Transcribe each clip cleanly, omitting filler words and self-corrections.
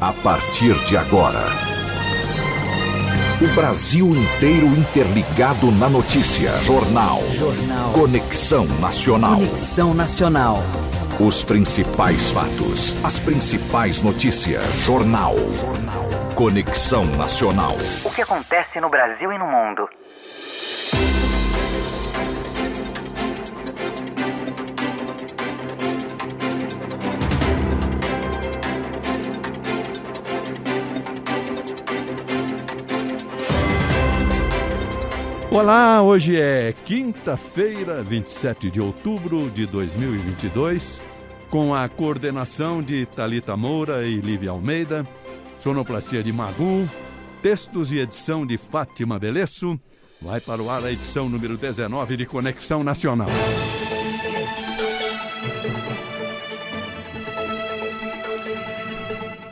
A partir de agora, o Brasil inteiro interligado na notícia. Jornal. Conexão Nacional. Conexão Nacional. Os principais fatos, as principais notícias. Jornal. Conexão Nacional. O que acontece no Brasil e no mundo? Olá, hoje é quinta-feira, 27 de outubro de 2022, com a coordenação de Thalita Moura e Lívia Almeida, sonoplastia de Magu, textos e edição de Fátima Belesso. Vai para o ar a edição número 19 de Conexão Nacional.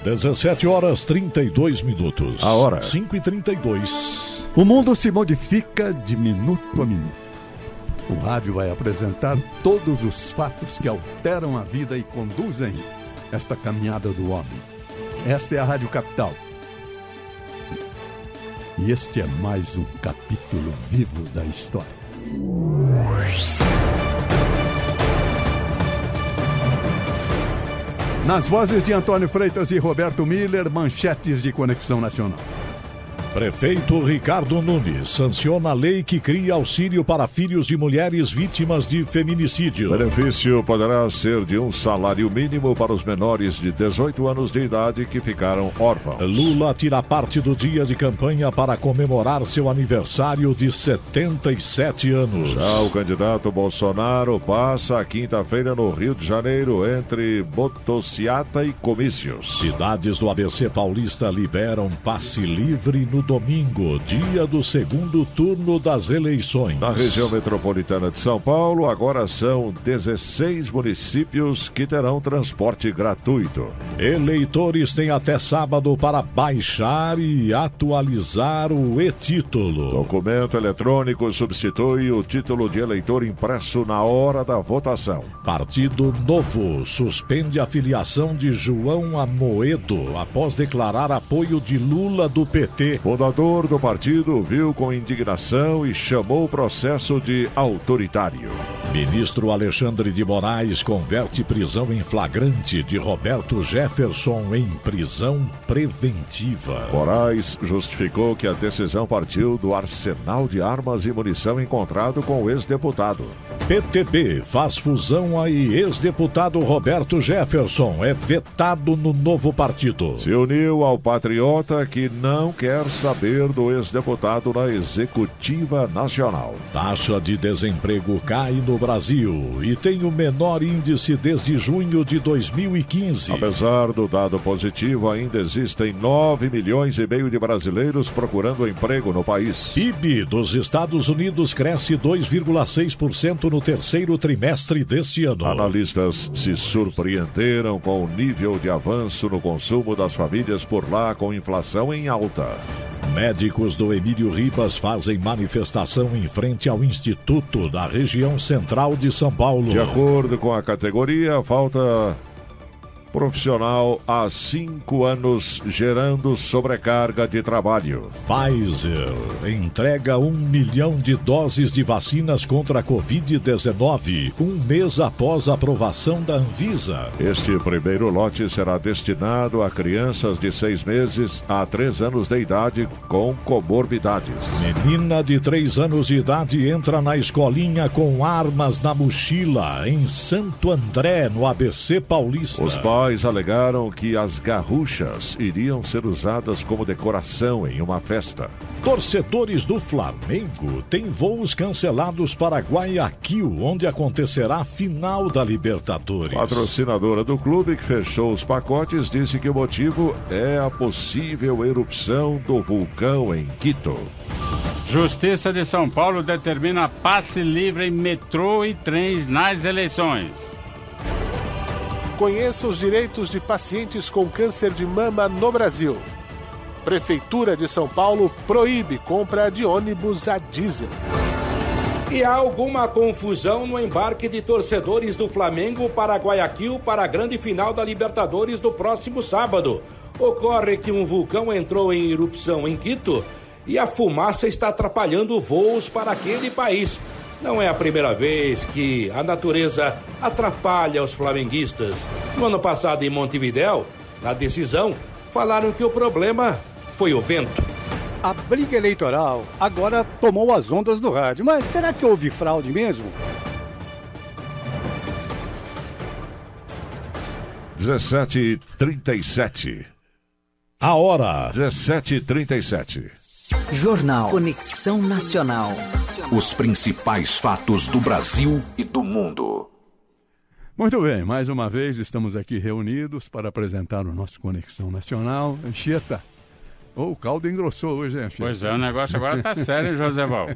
(17h32). A hora 5h32. O mundo se modifica de minuto a minuto. O rádio vai apresentar todos os fatos que alteram a vida e conduzem esta caminhada do homem. Esta é a Rádio Capital. E este é mais um capítulo vivo da história. Nas vozes de Antônio Freitas e Roberto Miller, manchetes de Conexão Nacional. Prefeito Ricardo Nunes sanciona a lei que cria auxílio para filhos de mulheres vítimas de feminicídio. O benefício poderá ser de um salário mínimo para os menores de 18 anos de idade que ficaram órfãos. Lula tira parte do dia de campanha para comemorar seu aniversário de 77 anos. Já o candidato Bolsonaro passa a quinta-feira no Rio de Janeiro entre motociata e comícios. Cidades do ABC Paulista liberam passe livre no domingo, dia do segundo turno das eleições. Na região metropolitana de São Paulo, agora são 16 municípios que terão transporte gratuito. Eleitores têm até sábado para baixar e atualizar o e-título. Documento eletrônico substitui o título de eleitor impresso na hora da votação. Partido Novo suspende a filiação de João Amoedo após declarar apoio de Lula do PT. O fundador do partido viu com indignação e chamou o processo de autoritário. Ministro Alexandre de Moraes converte prisão em flagrante de Roberto Jefferson em prisão preventiva. Moraes justificou que a decisão partiu do arsenal de armas e munição encontrado com o ex-deputado. PTB faz fusão aí. Ex-deputado Roberto Jefferson é vetado no novo partido. Se uniu ao patriota que não quer saber do ex-deputado na Executiva Nacional. Taxa de desemprego cai no Brasil e tem o menor índice desde junho de 2015. Apesar do dado positivo, ainda existem 9,5 milhões de brasileiros procurando emprego no país. PIB dos Estados Unidos cresce 2,6% no terceiro trimestre deste ano. Analistas se surpreenderam com o nível de avanço no consumo das famílias por lá, com inflação em alta. Médicos do Emílio Ribas fazem manifestação em frente ao Instituto da região central de São Paulo. De acordo com a categoria, falta profissional há 5 anos, gerando sobrecarga de trabalho. Pfizer entrega 1 milhão de doses de vacinas contra a Covid-19, um mês após a aprovação da Anvisa. Este primeiro lote será destinado a crianças de 6 meses a 3 anos de idade com comorbidades. Menina de 3 anos de idade entra na escolinha com armas na mochila em Santo André, no ABC Paulista. Os pais alegaram que as garruchas iriam ser usadas como decoração em uma festa. Torcedores do Flamengo têm voos cancelados para Guayaquil, onde acontecerá a final da Libertadores. Patrocinadora do clube, que fechou os pacotes, disse que o motivo é a possível erupção do vulcão em Quito. Justiça de São Paulo determina passe livre em metrô e trens nas eleições. Conheça os direitos de pacientes com câncer de mama no Brasil. Prefeitura de São Paulo proíbe compra de ônibus a diesel. E há alguma confusão no embarque de torcedores do Flamengo para Guayaquil para a grande final da Libertadores do próximo sábado. Ocorre que um vulcão entrou em erupção em Quito e a fumaça está atrapalhando voos para aquele país. Não é a primeira vez que a natureza atrapalha os flamenguistas. No ano passado, em Montevidéu, na decisão, falaram que o problema foi o vento. A briga eleitoral agora tomou as ondas do rádio, mas será que houve fraude mesmo? 17h37. A hora. 17h37. Jornal Conexão Nacional. Os principais fatos do Brasil e do mundo. Muito bem, mais uma vez estamos aqui reunidos para apresentar o nosso Conexão Nacional. Anchieta. O caldo engrossou hoje, hein, Anchieta? Pois é, o negócio agora tá sério, hein, José Val?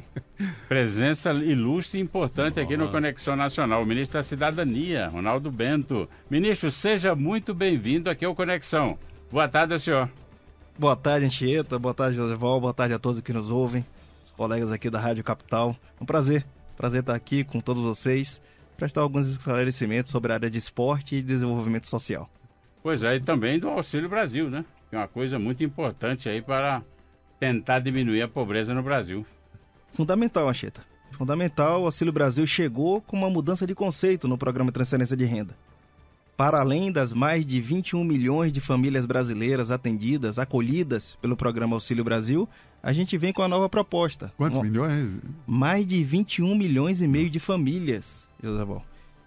Presença ilustre e importante aqui no Conexão Nacional. O ministro da Cidadania, Ronaldo Bento. Ministro, seja muito bem-vindo aqui ao Conexão. Boa tarde, senhor. Boa tarde, Anchieta. Boa tarde, José Val. Boa tarde a todos que nos ouvem. Os colegas aqui da Rádio Capital. Um prazer. Prazer estar aqui com todos vocês. Prestar alguns esclarecimentos sobre a área de esporte e desenvolvimento social. Pois é, e também do Auxílio Brasil, né? Que é uma coisa muito importante aí para tentar diminuir a pobreza no Brasil. Fundamental, Anchieta. Fundamental, o Auxílio Brasil chegou com uma mudança de conceito no programa de transferência de renda. Para além das mais de 21 milhões de famílias brasileiras atendidas, acolhidas pelo programa Auxílio Brasil, a gente vem com a nova proposta. Quantos milhões? Mais de 21 milhões e meio de famílias, José Val.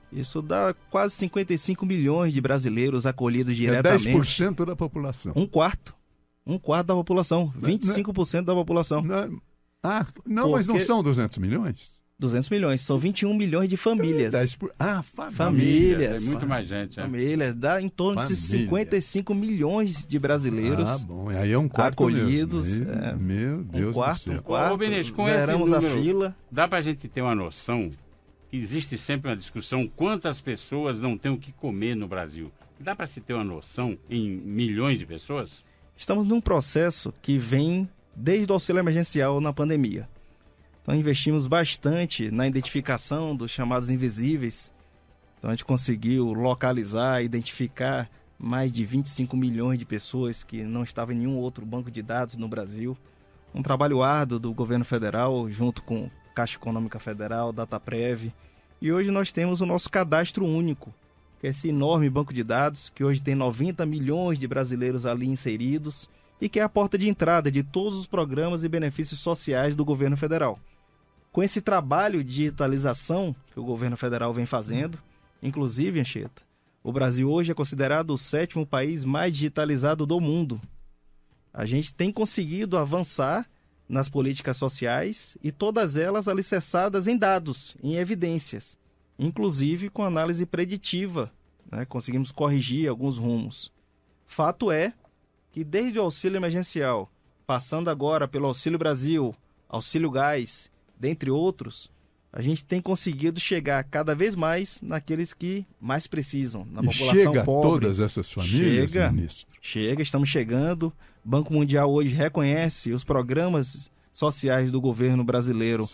Isso dá quase 55 milhões de brasileiros acolhidos diretamente. É 10% da população. Um quarto da população. 25% da população. Mas não são 200 milhões? 200 milhões. São 21 milhões de famílias. Famílias. É muito mais gente. Famílias. Dá em torno de 55 milhões de brasileiros. Bom. Aí é um quarto acolhidos. Mesmo. Meu Deus do céu. Um quarto. Ô, Benito, com zeramos esse número, a fila. Dá pra gente ter uma noção... Existe sempre uma discussão quantas pessoas não têm o que comer no Brasil. Dá para se ter uma noção em milhões de pessoas? Estamos num processo que vem desde o auxílio emergencial na pandemia. Então investimos bastante na identificação dos chamados invisíveis. Então a gente conseguiu localizar, identificar mais de 25 milhões de pessoas que não estavam em nenhum outro banco de dados no Brasil. Um trabalho árduo do governo federal junto com Caixa Econômica Federal, Dataprev, e hoje nós temos o nosso cadastro único, que é esse enorme banco de dados, que hoje tem 90 milhões de brasileiros ali inseridos, e que é a porta de entrada de todos os programas e benefícios sociais do governo federal. Com esse trabalho de digitalização que o governo federal vem fazendo, inclusive, Anchieta, o Brasil hoje é considerado o 7º país mais digitalizado do mundo. A gente tem conseguido avançar nas políticas sociais e todas elas alicerçadas em dados, em evidências, inclusive com análise preditiva, né? Conseguimos corrigir alguns rumos. Fato é que desde o auxílio emergencial, passando agora pelo Auxílio Brasil, Auxílio Gás, dentre outros, a gente tem conseguido chegar cada vez mais naqueles que mais precisam, na população chega pobre. A todas essas famílias, ministro? Chega, estamos chegando. O Banco Mundial hoje reconhece os programas sociais do governo brasileiro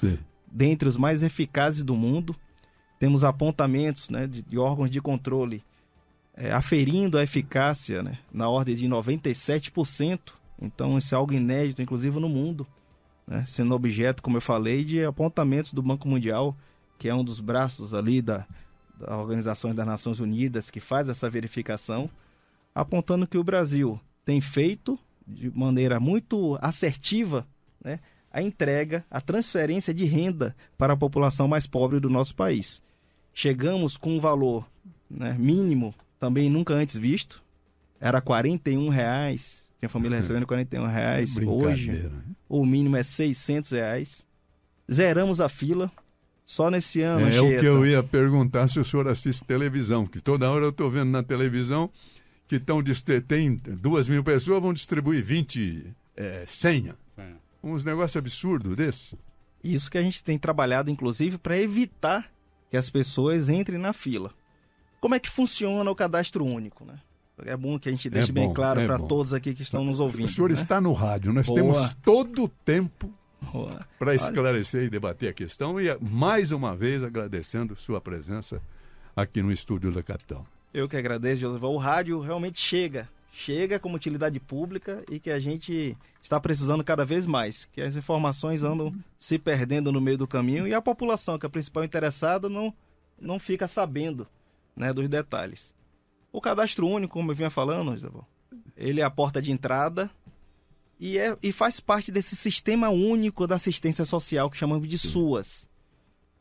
dentre os mais eficazes do mundo. Temos apontamentos, né, de órgãos de controle aferindo a eficácia, né, na ordem de 97%. Então isso é algo inédito, inclusive no mundo, né, sendo objeto, como eu falei, de apontamentos do Banco Mundial, que é um dos braços ali da Organização das Nações Unidas, que faz essa verificação, apontando que o Brasil tem feito de maneira muito assertiva, né, a entrega, a transferência de renda para a população mais pobre do nosso país. Chegamos com um valor, né, mínimo, também nunca antes visto, era R$ 41,00, tinha família recebendo R$ 41,00, hoje o mínimo é R$ 600,00, zeramos a fila, só nesse ano. É o que eu ia perguntar se o senhor assiste televisão, porque toda hora eu estou vendo na televisão que tem 2.000 pessoas, vão distribuir 20 senha. Uns negócios absurdos desses. Isso que a gente tem trabalhado, inclusive, para evitar que as pessoas entrem na fila. Como é que funciona o cadastro único, né? É bom que a gente deixe bem claro para todos aqui que estão nos ouvindo. O senhor, né, está no rádio, nós temos todo o tempo para esclarecer e debater a questão, e mais uma vez agradecendo sua presença aqui no estúdio da capital. Eu que agradeço, José. O rádio realmente chega chega como utilidade pública e que a gente está precisando cada vez mais, que as informações andam se perdendo no meio do caminho e a população, que é a principal interessada, não fica sabendo, né, dos detalhes. O cadastro único, como eu vinha falando, ele é a porta de entrada e faz parte desse sistema único da assistência social que chamamos de SUAS.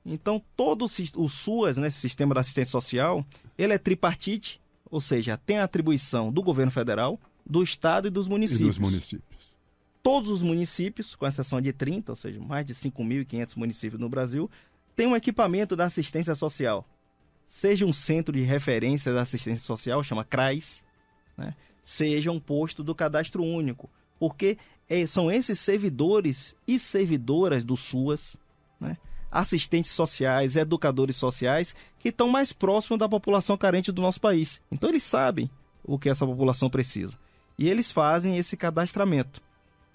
Então, todo o SUAS, né, esse sistema da assistência social, ele é tripartite, ou seja, tem a atribuição do governo federal, do estado e dos municípios. Todos os municípios, com exceção de 30, ou seja, mais de 5.500 municípios no Brasil, têm um equipamento da assistência social. Seja um centro de referência da assistência social, chama CRAS, né? Seja um posto do cadastro único, porque são esses servidores e servidoras do SUAS, né? Assistentes sociais, educadores sociais, que estão mais próximos da população carente do nosso país. Então eles sabem o que essa população precisa. E eles fazem esse cadastramento.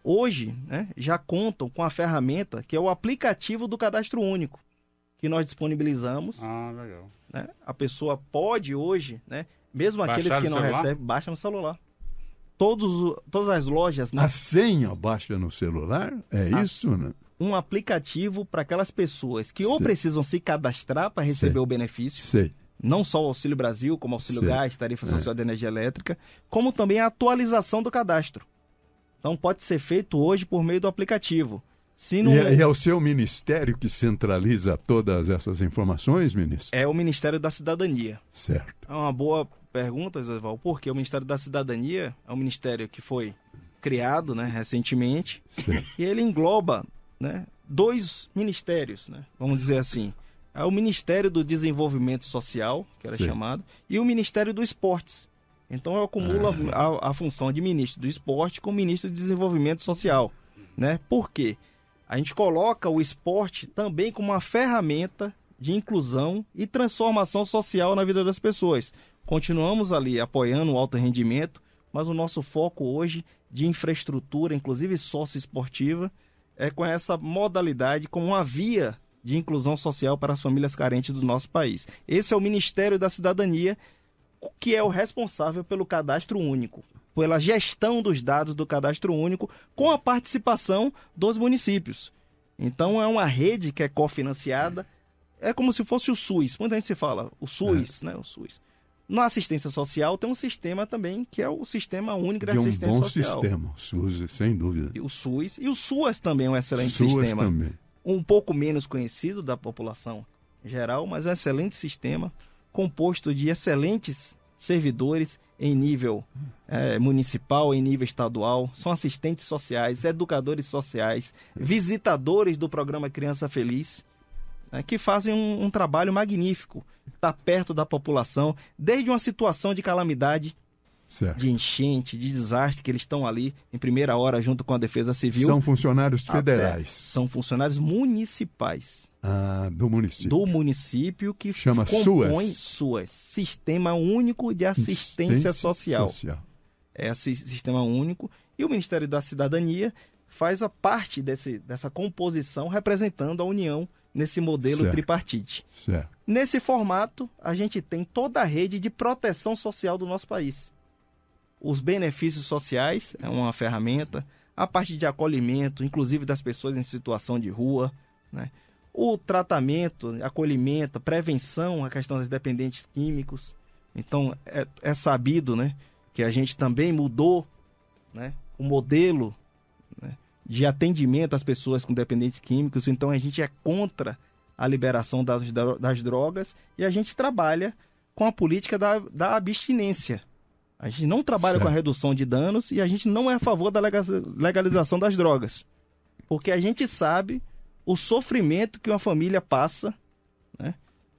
Hoje, né, já contam com a ferramenta que é o aplicativo do cadastro único, que nós disponibilizamos. Legal. Né? A pessoa pode hoje, né, mesmo aqueles que não recebem, baixa no celular. Todas as lojas... Né? A senha baixa no celular? Isso, né? Um aplicativo para aquelas pessoas que ou precisam se cadastrar para receber o benefício, não só o Auxílio Brasil, como Auxílio Gás, Tarifa Social de Energia Elétrica, como também a atualização do cadastro. Então pode ser feito hoje por meio do aplicativo. E é o seu ministério que centraliza todas essas informações, ministro? É o Ministério da Cidadania. Certo. É uma boa pergunta, José Val, porque o Ministério da Cidadania é um ministério que foi criado, né, recentemente, e ele engloba, né, 2 ministérios, né, vamos dizer assim. É o Ministério do Desenvolvimento Social, que era chamado, e o Ministério do Esportes. Então eu acumulo a função de ministro do esporte com ministro do desenvolvimento social, né? Por quê? A gente coloca o esporte também como uma ferramenta de inclusão e transformação social na vida das pessoas. Continuamos ali apoiando o alto rendimento, mas o nosso foco hoje de infraestrutura, inclusive socioesportiva, é com essa modalidade como uma via de inclusão social para as famílias carentes do nosso país. Esse é o Ministério da Cidadania, que é o responsável pelo cadastro único, pela gestão dos dados do cadastro único, com a participação dos municípios. Então é uma rede que é cofinanciada, é como se fosse o SUS. Muita gente se fala, o SUS, né? O SUS. Na assistência social tem um sistema também, que é o Sistema Único de Assistência Social. É um bom sistema, o SUS, sem dúvida. E o SUS e o SUAS também é um excelente sistema. Também. Um pouco menos conhecido da população geral, mas é um excelente sistema, composto de excelentes servidores em nível municipal, em nível estadual. São assistentes sociais, educadores sociais, visitadores do programa Criança Feliz, né, que fazem um trabalho magnífico, está perto da população, desde uma situação de calamidade, de enchente, de desastre, que eles estão ali em primeira hora junto com a Defesa Civil. São funcionários federais. São funcionários municipais. Do município. Do município, que chama compõe SUAS, Sistema Único de Assistência Social. É esse Sistema Único. E o Ministério da Cidadania faz a parte dessa composição, representando a União nesse modelo tripartite. Nesse formato, a gente tem toda a rede de proteção social do nosso país. Os benefícios sociais é uma ferramenta, a parte de acolhimento, inclusive das pessoas em situação de rua, né? O tratamento, acolhimento, prevenção, a questão dos dependentes químicos. Então, é sabido, né, que a gente também mudou, né, o modelo, né, de atendimento às pessoas com dependentes químicos. Então, a gente é contra a liberação das drogas e a gente trabalha com a política da abstinência. A gente não trabalha com a redução de danos e a gente não é a favor da legalização das drogas. Porque a gente sabe o sofrimento que uma família passa, né?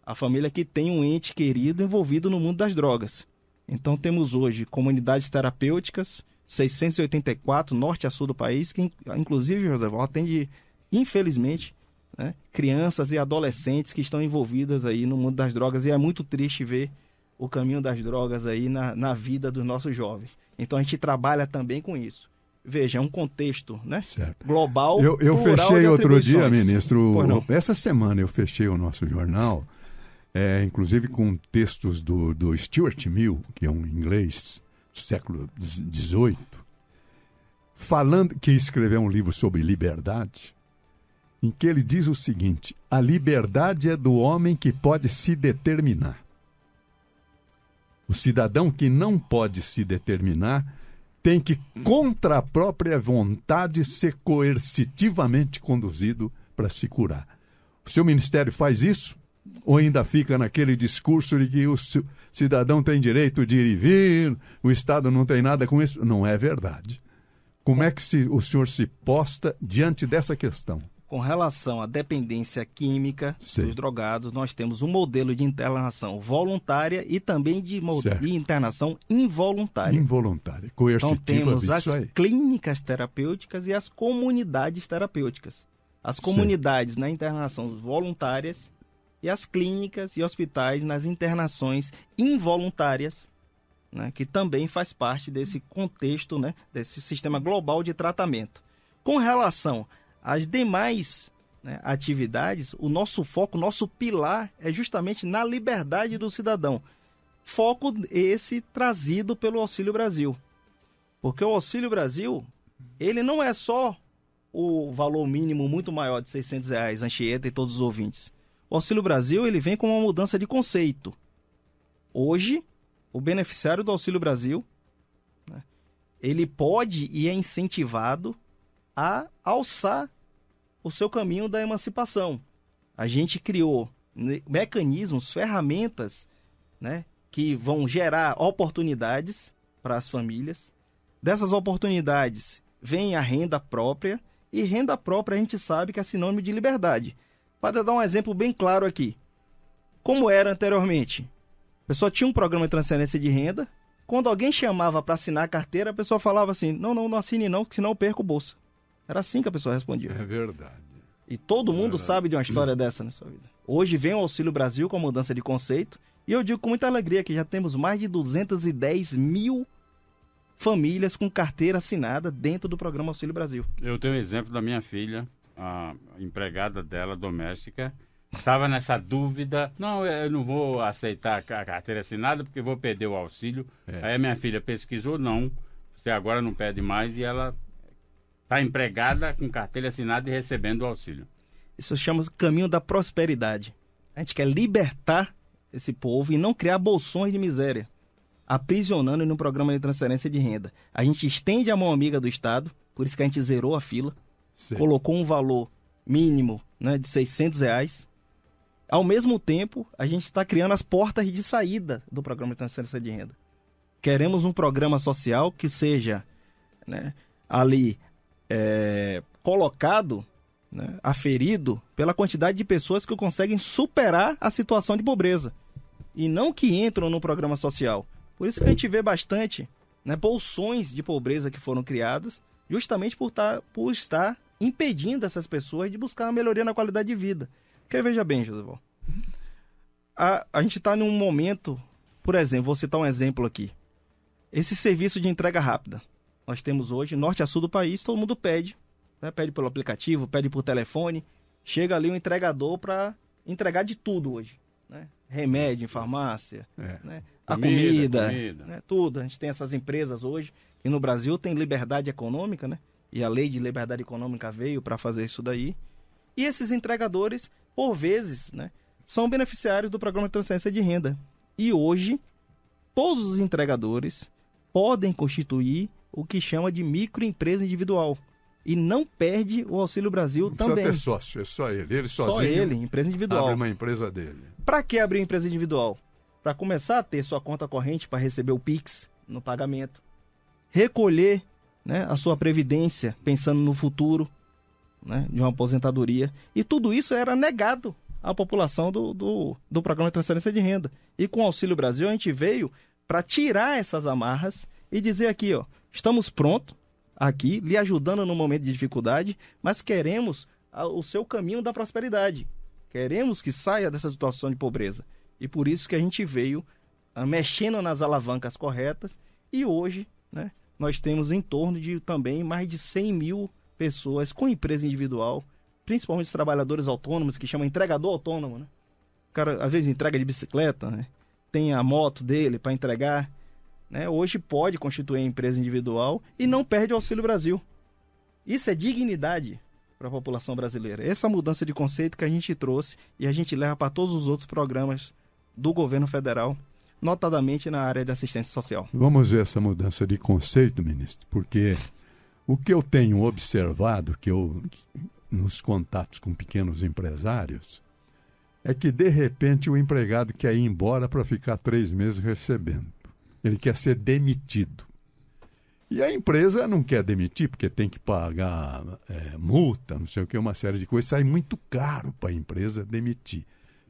A família que tem um ente querido envolvido no mundo das drogas. Então temos hoje comunidades terapêuticas, 684, norte a sul do país, que inclusive, José Val, atende, infelizmente, né, crianças e adolescentes que estão envolvidas aí no mundo das drogas. E é muito triste ver o caminho das drogas aí na vida dos nossos jovens. Então a gente trabalha também com isso. Veja, é um contexto, né, global. Eu fechei outro dia, ministro, essa semana eu fechei o nosso jornal, inclusive com textos do Stuart Mill, que é um inglês século XVIII, falando que escreveu um livro sobre liberdade, em que ele diz o seguinte: a liberdade é do homem que pode se determinar. O cidadão que não pode se determinar tem que, contra a própria vontade, ser coercitivamente conduzido para se curar. O seu ministério faz isso? Ou ainda fica naquele discurso de que o cidadão tem direito de ir e vir, o Estado não tem nada com isso? Não é verdade. Como é que o senhor se posta diante dessa questão? Com relação à dependência química dos drogados, nós temos um modelo de internação voluntária e também de internação involuntária. Involuntária, coercitiva. Então temos as clínicas terapêuticas e as comunidades terapêuticas. As comunidades na internação voluntárias e as clínicas e hospitais nas internações involuntárias, né, que também faz parte desse contexto, né, desse sistema global de tratamento. Com relação às demais, né, atividades, o nosso foco, o nosso pilar é justamente na liberdade do cidadão. Foco esse trazido pelo Auxílio Brasil. Porque o Auxílio Brasil, ele não é só o valor mínimo muito maior de R$600, Anchieta e todos os ouvintes. O Auxílio Brasil, ele vem com uma mudança de conceito. Hoje, o beneficiário do Auxílio Brasil, né, ele pode e é incentivado a alçar o seu caminho da emancipação. A gente criou mecanismos, ferramentas, né, que vão gerar oportunidades para as famílias. Dessas oportunidades vem a renda própria, e renda própria a gente sabe que é sinônimo de liberdade. Para dar um exemplo bem claro aqui. Como era anteriormente? A pessoa tinha um programa de transferência de renda, quando alguém chamava para assinar a carteira, a pessoa falava assim: não assine não, que senão eu perco o bolsa. Era assim que a pessoa respondia. É verdade. E todo mundo sabe de uma história dessa na sua vida. Hoje vem o Auxílio Brasil com a mudança de conceito, e eu digo com muita alegria que já temos mais de 210 mil famílias com carteira assinada dentro do programa Auxílio Brasil. Eu tenho um exemplo da minha filha, a empregada dela, doméstica, estava nessa dúvida: não, eu não vou aceitar a carteira assinada porque vou perder o auxílio. Aí a minha filha pesquisou: não, você agora não pede mais, e ela está empregada com carteira assinada e recebendo o auxílio. Isso chama caminho da prosperidade. A gente quer libertar esse povo e não criar bolsões de miséria, aprisionando no programa de transferência de renda. A gente estende a mão amiga do Estado, por isso que a gente zerou a fila, colocou um valor mínimo, né, de R$600. Ao mesmo tempo, a gente está criando as portas de saída do programa de transferência de renda. Queremos um programa social que seja, né, ali colocado, né, aferido pela quantidade de pessoas que conseguem superar a situação de pobreza e não que entram no programa social. Por isso que a gente vê bastante, né, bolsões de pobreza que foram criados justamente por estar impedindo essas pessoas de buscar uma melhoria na qualidade de vida. Porque veja bem, José, a gente está num momento, por exemplo, vou citar um exemplo aqui. Esse serviço de entrega rápida. Nós temos hoje, norte a sul do país, todo mundo pede, né? Pede pelo aplicativo, pede por telefone. Chega ali um entregador para entregar de tudo hoje, né? Remédio em farmácia, né? A comida. Né? Tudo. A gente tem essas empresas hoje, e no Brasil tem liberdade econômica, né? E a lei de liberdade econômica veio para fazer isso daí. E esses entregadores, por vezes, né, são beneficiários do programa de transferência de renda. E hoje, todos os entregadores podem constituir o que chama de microempresa individual. E não perde o Auxílio Brasil não também. Precisa ter sócio, é só ele. Ele sozinho. Só ele, empresa individual. Abre uma empresa dele. Para que abrir uma empresa individual? Para começar a ter sua conta corrente para receber o Pix no pagamento. Recolher, né, a sua previdência pensando no futuro, né, de uma aposentadoria. E tudo isso era negado à população do programa de transferência de renda. E com o Auxílio Brasil a gente veio para tirar essas amarras e dizer aqui, ó, estamos prontos aqui, lhe ajudando no momento de dificuldade, mas queremos o seu caminho da prosperidade. Queremos que saia dessa situação de pobreza. E por isso que a gente veio mexendo nas alavancas corretas, e hoje, né, nós temos em torno de também mais de 100 mil pessoas com empresa individual, principalmente os trabalhadores autônomos, que chamam entregador autônomo, né? O cara, às vezes, entrega de bicicleta, né? Tem a moto dele para entregar, né, hoje pode constituir a empresa individual e não perde o Auxílio Brasil. Isso é dignidade para a população brasileira. Essa mudança de conceito que a gente trouxe e a gente leva para todos os outros programas do governo federal, notadamente na área de assistência social. Vamos ver essa mudança de conceito, ministro, porque o que eu tenho observado, nos contatos com pequenos empresários, é que, de repente, o empregado quer ir embora para ficar 3 meses recebendo. Ele quer ser demitido. E a empresa não quer demitir, porque tem que pagar multa, não sei o que, uma série de coisas. Sai muito caro para a empresa demitir.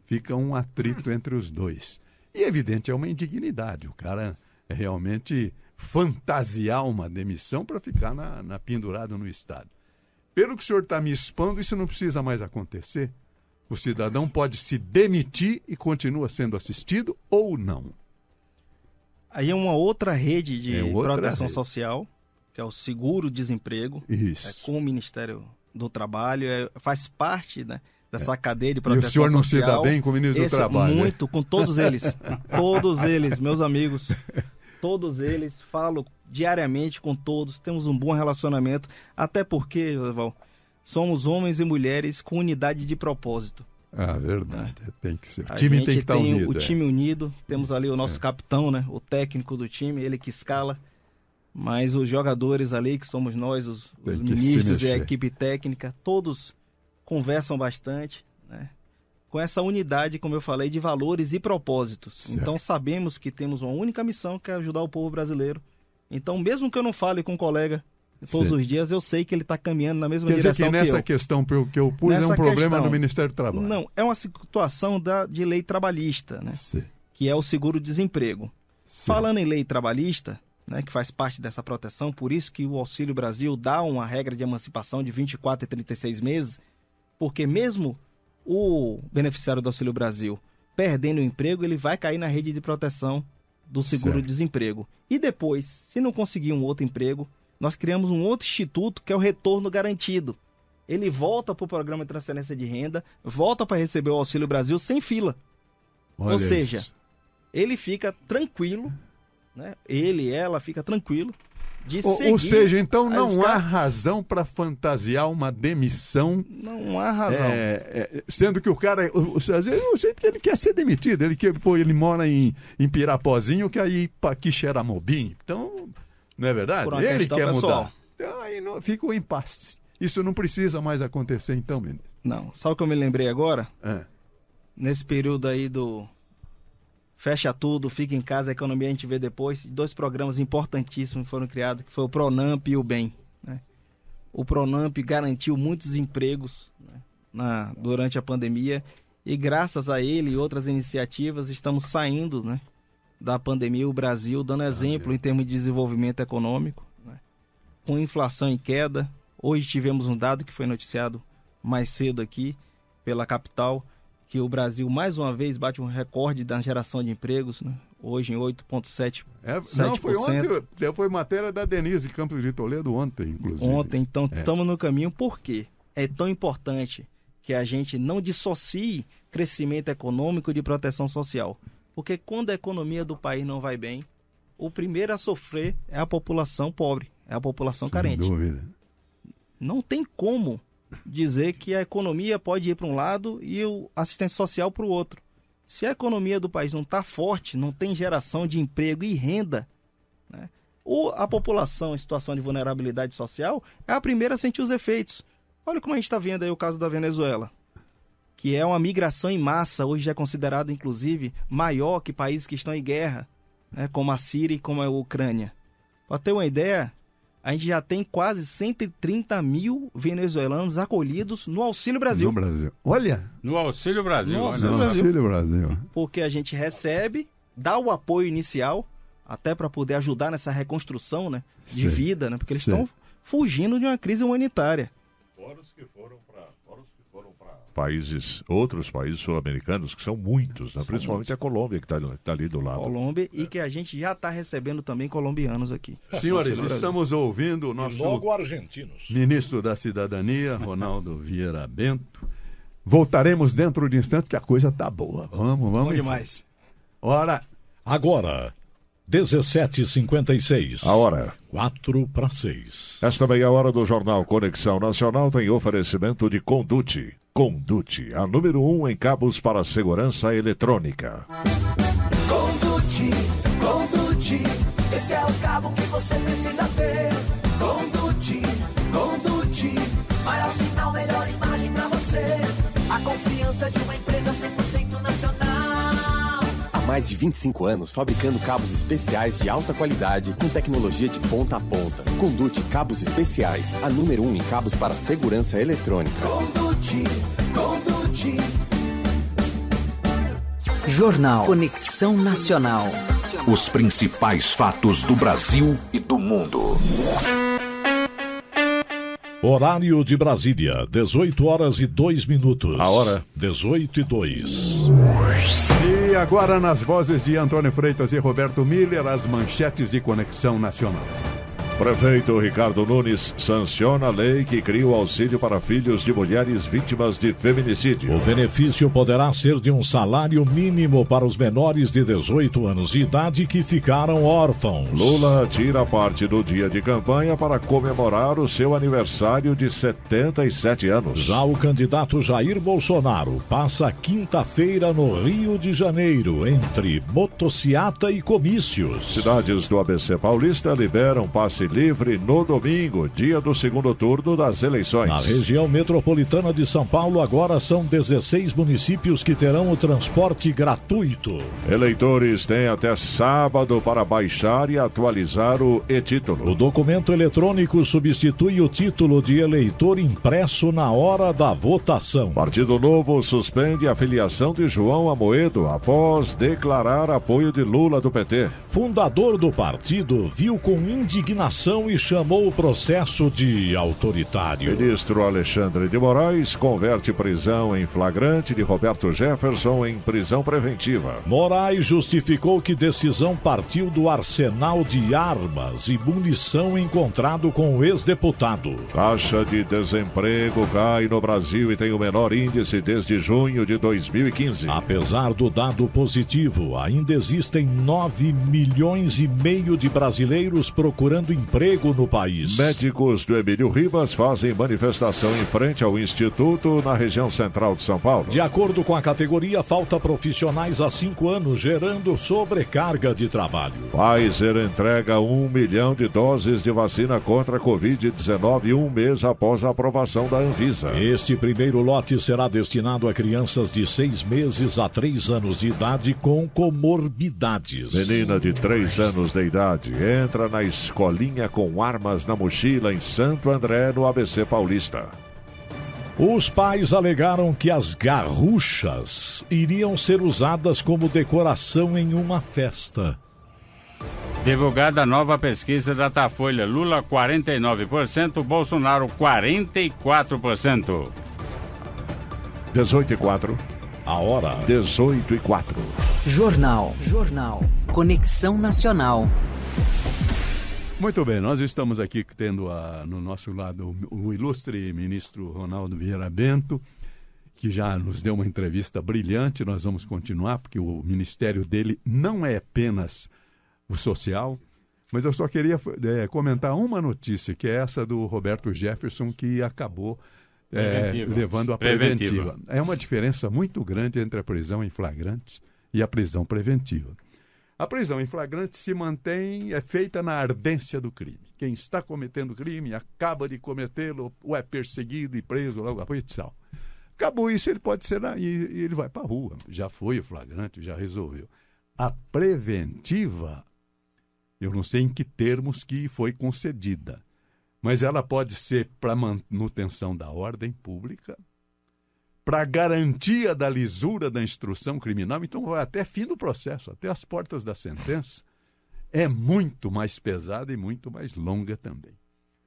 Fica um atrito entre os dois. E, evidente, é uma indignidade. O cara realmente fantasiar uma demissão para ficar pendurado no Estado. Pelo que o senhor está me expondo, isso não precisa mais acontecer. O cidadão pode se demitir e continua sendo assistido ou não? Aí é uma outra rede de proteção social, que é o seguro-desemprego. Isso. Com o Ministério do Trabalho, faz parte, né, dessa cadeia de proteção social. E o senhor não se dá bem com o ministro do Trabalho? Muito, com todos eles. Todos eles, meus amigos. Todos eles, falo diariamente com todos, temos um bom relacionamento, até porque, José, somos homens e mulheres com unidade de propósito. Ah, verdade, tem que ser. O time tem que estar unido. O time unido, temos ali o nosso capitão, né, o técnico do time, ele que escala, mas os jogadores ali, que somos nós, os ministros e a equipe técnica, todos conversam bastante, né? Com essa unidade, como eu falei, de valores e propósitos. Certo. Então sabemos que temos uma única missão, que é ajudar o povo brasileiro. Então, mesmo que eu não fale com um colega todos os dias, eu sei que ele está caminhando na mesma direção que eu. Quer dizer que nessa questão que eu pus é um problema no Ministério do Trabalho. Não, é uma situação de lei trabalhista, né? Sim. Que é o seguro-desemprego. Falando em lei trabalhista, né, que faz parte dessa proteção, por isso que o Auxílio Brasil dá uma regra de emancipação de 24 e 36 meses, porque mesmo o beneficiário do Auxílio Brasil perdendo o emprego, ele vai cair na rede de proteção do seguro-desemprego. E depois, se não conseguir um outro emprego, nós criamos um outro instituto, que é o retorno garantido. Ele volta para o programa de transferência de renda, volta para receber o Auxílio Brasil sem fila. Olha, ou seja, ele fica tranquilo, né? Ela fica tranquilo de seguir. Ou seja, então não há razão para fantasiar uma demissão. Não há razão. Sendo que o cara, às vezes, eu sei que ele quer ser demitido. Ele mora em Pirapozinho, que aí para Quixeramobim. Então, não é verdade? Ele quer mudar. Então, aí fica o impasse. Isso não precisa mais acontecer, então, menino. Não. Sabe o que eu me lembrei agora? Nesse período aí do Fecha Tudo, Fica em Casa, a Economia a gente vê depois, 2 programas importantíssimos foram criados, que foi o Pronamp e o BEM, né? O Pronamp garantiu muitos empregos, né, durante a pandemia, e graças a ele e outras iniciativas estamos saindo, né, da pandemia, o Brasil dando exemplo em termos de desenvolvimento econômico, né, com inflação em queda. Hoje tivemos um dado que foi noticiado mais cedo aqui pela Capital, que o Brasil, mais uma vez, bate um recorde da geração de empregos, né? Hoje em 8,7%. Não, foi ontem, foi matéria da Denise Campos de Toledo ontem, inclusive. Ontem, então, estamos no caminho. Por quê? É tão importante que a gente não dissocie crescimento econômico de proteção social. Porque quando a economia do país não vai bem, o primeiro a sofrer é a população pobre, é a população carente. Sem dúvida. Não tem como dizer que a economia pode ir para um lado e a assistência social para o outro. Se a economia do país não está forte, não tem geração de emprego e renda, né, a população em situação de vulnerabilidade social é a primeira a sentir os efeitos. Olha como a gente está vendo aí o caso da Venezuela, que é uma migração em massa, hoje já é considerado, inclusive, maior que países que estão em guerra, né, como a Síria e como a Ucrânia. Para ter uma ideia, a gente já tem quase 130 mil venezuelanos acolhidos no Auxílio Brasil. No Brasil. Olha! No Auxílio Brasil. No Auxílio Brasil. Porque a gente recebe, dá o apoio inicial, até para poder ajudar nessa reconstrução, né, de vida, né, porque eles estão fugindo de uma crise humanitária. Fora os que foram para outros países sul-americanos, que são muitos, né? Principalmente muitos. A Colômbia, que está ali do lado. Colômbia, e que a gente já está recebendo também colombianos aqui. Senhores, estamos ouvindo o nosso logo argentinos. Ministro da Cidadania, Ronaldo Vieira Bento. Voltaremos dentro de instantes, que a coisa tá boa. Vamos. Demais. Ora. Agora, 17h56. A hora. 4:06. Esta meia hora do Jornal Conexão Nacional tem oferecimento de Conduti. Conduti, a número 1 em cabos para segurança eletrônica. Conduti, esse é o cabo que você precisa ter. Conduti, maior sinal, melhor imagem pra você. A confiança de uma empresa 100% nacional. Há mais de 25 anos fabricando cabos especiais de alta qualidade com tecnologia de ponta a ponta. Conduti Cabos Especiais, a número 1 em cabos para segurança eletrônica. Conduti. Jornal Conexão Nacional. Os principais fatos do Brasil e do mundo. Horário de Brasília, 18h02. A hora. 18h02. E agora, nas vozes de Antônio Freitas e Roberto Miller, as manchetes de Conexão Nacional. Prefeito Ricardo Nunes sanciona a lei que cria o auxílio para filhos de mulheres vítimas de feminicídio. O benefício poderá ser de um salário mínimo para os menores de 18 anos de idade que ficaram órfãos. Lula tira parte do dia de campanha para comemorar o seu aniversário de 77 anos. Já o candidato Jair Bolsonaro passa quinta-feira no Rio de Janeiro, entre motociata e comícios. Cidades do ABC Paulista liberam passe livre no domingo, dia do segundo turno das eleições. Na região metropolitana de São Paulo, agora são 16 municípios que terão o transporte gratuito. Eleitores têm até sábado para baixar e atualizar o e-título. O documento eletrônico substitui o título de eleitor impresso na hora da votação. Partido Novo suspende a filiação de João Amoedo após declarar apoio de Lula do PT. Fundador do partido viu com indignação e chamou o processo de autoritário. Ministro Alexandre de Moraes converte prisão em flagrante de Roberto Jefferson em prisão preventiva. Moraes justificou que decisão partiu do arsenal de armas e munição encontrado com o ex-deputado. Taxa de desemprego cai no Brasil e tem o menor índice desde junho de 2015. Apesar do dado positivo, ainda existem 9,5 milhões de brasileiros procurando emprego no país. Médicos do Emílio Ribas fazem manifestação em frente ao Instituto na região central de São Paulo. De acordo com a categoria, falta profissionais há 5 anos, gerando sobrecarga de trabalho. Pfizer entrega 1 milhão de doses de vacina contra a Covid-19 um mês após a aprovação da Anvisa. Este primeiro lote será destinado a crianças de 6 meses a 3 anos de idade com comorbidades. Menina de 3 anos de idade entra na escolinha com armas na mochila em Santo André, no ABC Paulista. Os pais alegaram que as garruchas iriam ser usadas como decoração em uma festa. Divulgada a nova pesquisa da Datafolha, Lula 49%, Bolsonaro 44%. 18h04. A hora. 18h04. Jornal Conexão Nacional. Muito bem, nós estamos aqui tendo no nosso lado o ilustre ministro Ronaldo Vieira Bento, que já nos deu uma entrevista brilhante. Nós vamos continuar, porque o ministério dele não é apenas o social, mas eu só queria comentar uma notícia, que é essa do Roberto Jefferson, que acabou levando a preventiva. É uma diferença muito grande entre a prisão em flagrante e a prisão preventiva. A prisão em flagrante se mantém, é feita na ardência do crime. Quem está cometendo crime, acaba de cometê-lo, ou é perseguido e preso logo após, tchau. Acabou isso, ele pode ser e ele vai para a rua. Já foi o flagrante, já resolveu. A preventiva, eu não sei em que termos que foi concedida, mas ela pode ser para manutenção da ordem pública, para garantia da lisura da instrução criminal, então vai até fim do processo, até as portas da sentença. É muito mais pesada e muito mais longa também.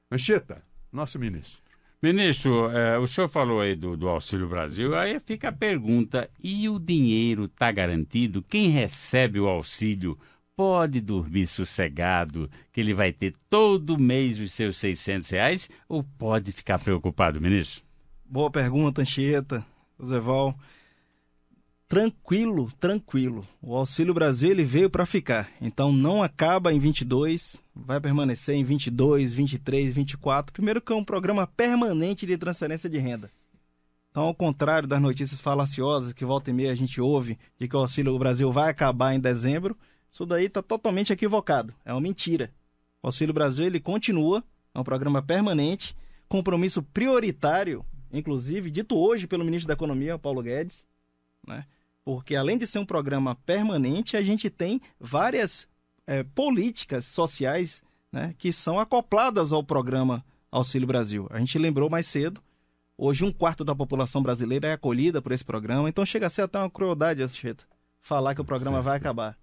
Anchieta, nosso ministro. Ministro, o senhor falou aí do Auxílio Brasil, aí fica a pergunta, e o dinheiro está garantido? Quem recebe o auxílio pode dormir sossegado, que ele vai ter todo mês os seus R$600, ou pode ficar preocupado, ministro? Boa pergunta, Anchieta, Zeval. Tranquilo. O Auxílio Brasil ele veio para ficar. Então não acaba em 22, vai permanecer em 22, 23, 24. Primeiro que é um programa permanente de transferência de renda. Então, ao contrário das notícias falaciosas que volta e meia a gente ouve de que o Auxílio Brasil vai acabar em dezembro, isso daí está totalmente equivocado. É uma mentira. O Auxílio Brasil ele continua, é um programa permanente, compromisso prioritário, inclusive dito hoje pelo ministro da Economia, Paulo Guedes, né? Porque além de ser um programa permanente, a gente tem várias políticas sociais, né, que são acopladas ao programa Auxílio Brasil. A gente lembrou mais cedo, hoje 1/4 da população brasileira é acolhida por esse programa, então chega a ser até uma crueldade, Anchieta, falar que o programa vai acabar.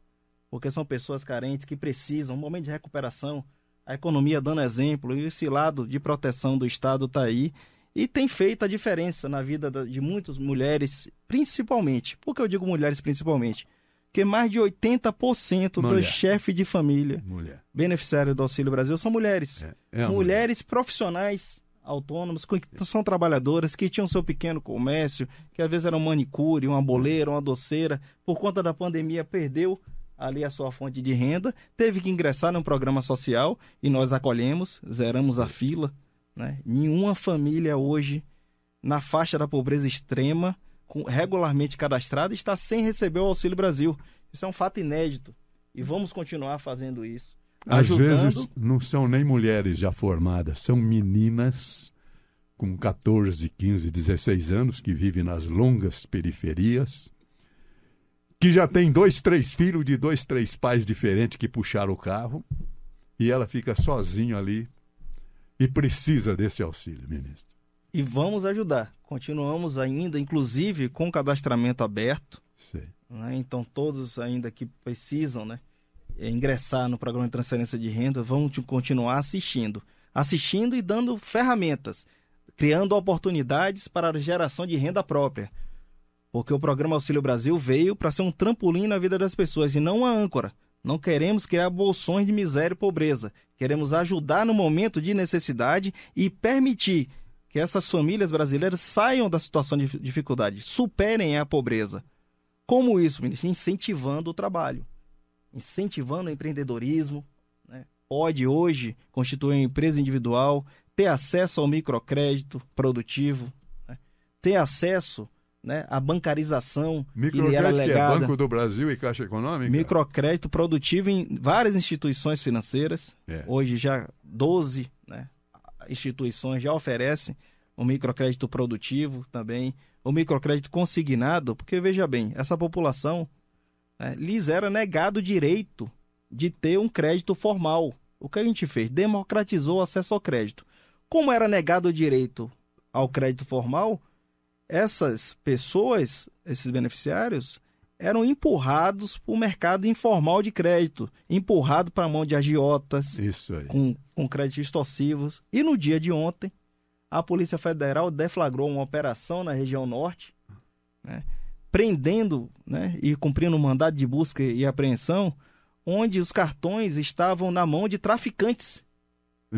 Porque são pessoas carentes que precisam, um momento de recuperação, a economia dando exemplo, e esse lado de proteção do Estado está aí, e tem feito a diferença na vida de muitas mulheres, principalmente. Por que eu digo mulheres principalmente? Porque mais de 80% dos chefes de família beneficiários do Auxílio Brasil são mulheres. Mulheres profissionais, autônomas, que são trabalhadoras, que tinham seu pequeno comércio, que às vezes eram manicure, uma boleira, uma doceira, por conta da pandemia perdeu ali a sua fonte de renda, teve que ingressar num programa social e nós acolhemos, zeramos a fila. Né? Nenhuma família hoje na faixa da pobreza extrema, regularmente cadastrada, está sem receber o Auxílio Brasil. Isso é um fato inédito e vamos continuar fazendo isso. Às vezes não são nem mulheres já formadas, são meninas com 14, 15, 16 anos que vivem nas longas periferias, que já tem 2, 3 filhos de 2, 3 pais diferentes que puxaram o carro e ela fica sozinha ali. E precisa desse auxílio, ministro. E vamos ajudar. Continuamos ainda, inclusive, com o cadastramento aberto. Né? Então, todos ainda que precisam, né, ingressar no programa de transferência de renda, vão continuar assistindo e dando ferramentas, criando oportunidades para a geração de renda própria. Porque o programa Auxílio Brasil veio para ser um trampolim na vida das pessoas e não uma âncora. Não queremos criar bolsões de miséria e pobreza. Queremos ajudar no momento de necessidade e permitir que essas famílias brasileiras saiam da situação de dificuldade, superem a pobreza. Como isso, ministro? Incentivando o trabalho, incentivando o empreendedorismo. Né? Pode hoje constituir uma empresa individual, ter acesso ao microcrédito produtivo, né? Ter acesso, né, a bancarização que lhe era legada. É Banco do Brasil e Caixa Econômica? Microcrédito produtivo em várias instituições financeiras. Hoje já 12, né, instituições já oferecem o microcrédito produtivo também, o microcrédito consignado, porque veja bem, essa população, né, lhes era negado o direito de ter um crédito formal. O que a gente fez? Democratizou o acesso ao crédito. Como era negado o direito ao crédito formal, essas pessoas, esses beneficiários, eram empurrados para o mercado informal de crédito, empurrados para a mão de agiotas, com créditos extorsivos. E no dia de ontem, a Polícia Federal deflagrou uma operação na região norte, né, prendendo, né, e cumprindo um mandado de busca e apreensão, onde os cartões estavam na mão de traficantes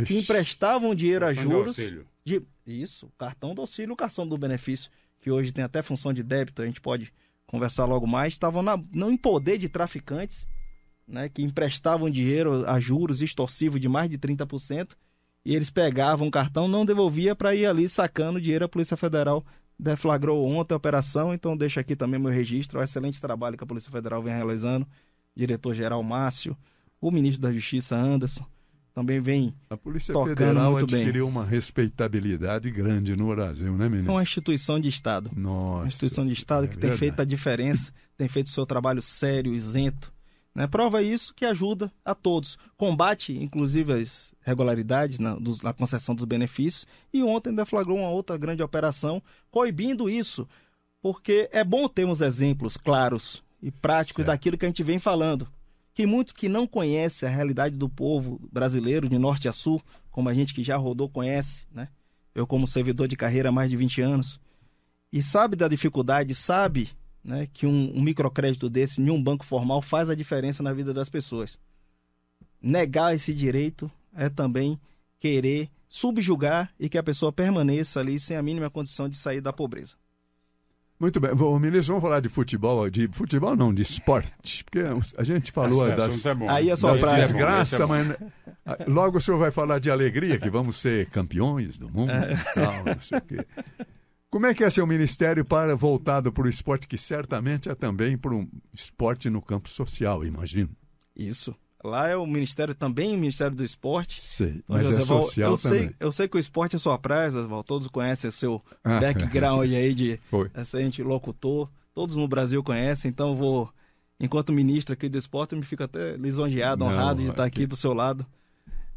que emprestavam dinheiro a juros. Isso, cartão do auxílio, o cartão do benefício, que hoje tem até função de débito, a gente pode conversar logo mais, estavam não em poder de traficantes, né, que emprestavam dinheiro a juros extorsivos de mais de 30%, e eles pegavam o cartão, não devolvia para ir ali sacando dinheiro. A Polícia Federal deflagrou ontem a operação, então deixa aqui também meu registro, o excelente trabalho que a Polícia Federal vem realizando, diretor-geral Márcio, o ministro da Justiça Anderson, também vem a Polícia tocando Federal muito adquiriu bem. uma respeitabilidade grande no Brasil, né, ministro? É uma instituição de Estado. Nossa, uma instituição de Estado que tem feito a diferença, tem feito o seu trabalho sério, isento. Né? Prova isso que ajuda a todos. Combate, inclusive, as irregularidades na concessão dos benefícios. E ontem deflagrou uma outra grande operação, coibindo isso. Porque é bom termos exemplos claros e práticos daquilo que a gente vem falando. Que muitos que não conhecem a realidade do povo brasileiro, de norte a sul, como a gente que já rodou conhece, né? Eu como servidor de carreira há mais de 20 anos, e sabe da dificuldade, sabe, né, que um microcrédito desse em um banco formal faz a diferença na vida das pessoas. Negar esse direito é também querer subjugar e que a pessoa permaneça ali sem a mínima condição de sair da pobreza. Muito bem, ministro, vamos falar de futebol, não, de esporte, porque a gente falou das, aí é só das desgraças, mas logo o senhor vai falar de alegria, que vamos ser campeões do mundo e tal, não sei o quê. Como é que é seu ministério voltado para o esporte, que certamente é também para um esporte no campo social, imagino? Isso. Lá é o Ministério também, o Ministério do Esporte. Sei, então, mas José é social também. Eu sei que o esporte é sua praia, José, todos conhecem o seu background aí de excelente locutor. Todos no Brasil conhecem, então eu vou, enquanto ministro aqui do esporte, eu me fico até lisonjeado, honrado de estar aqui do seu lado.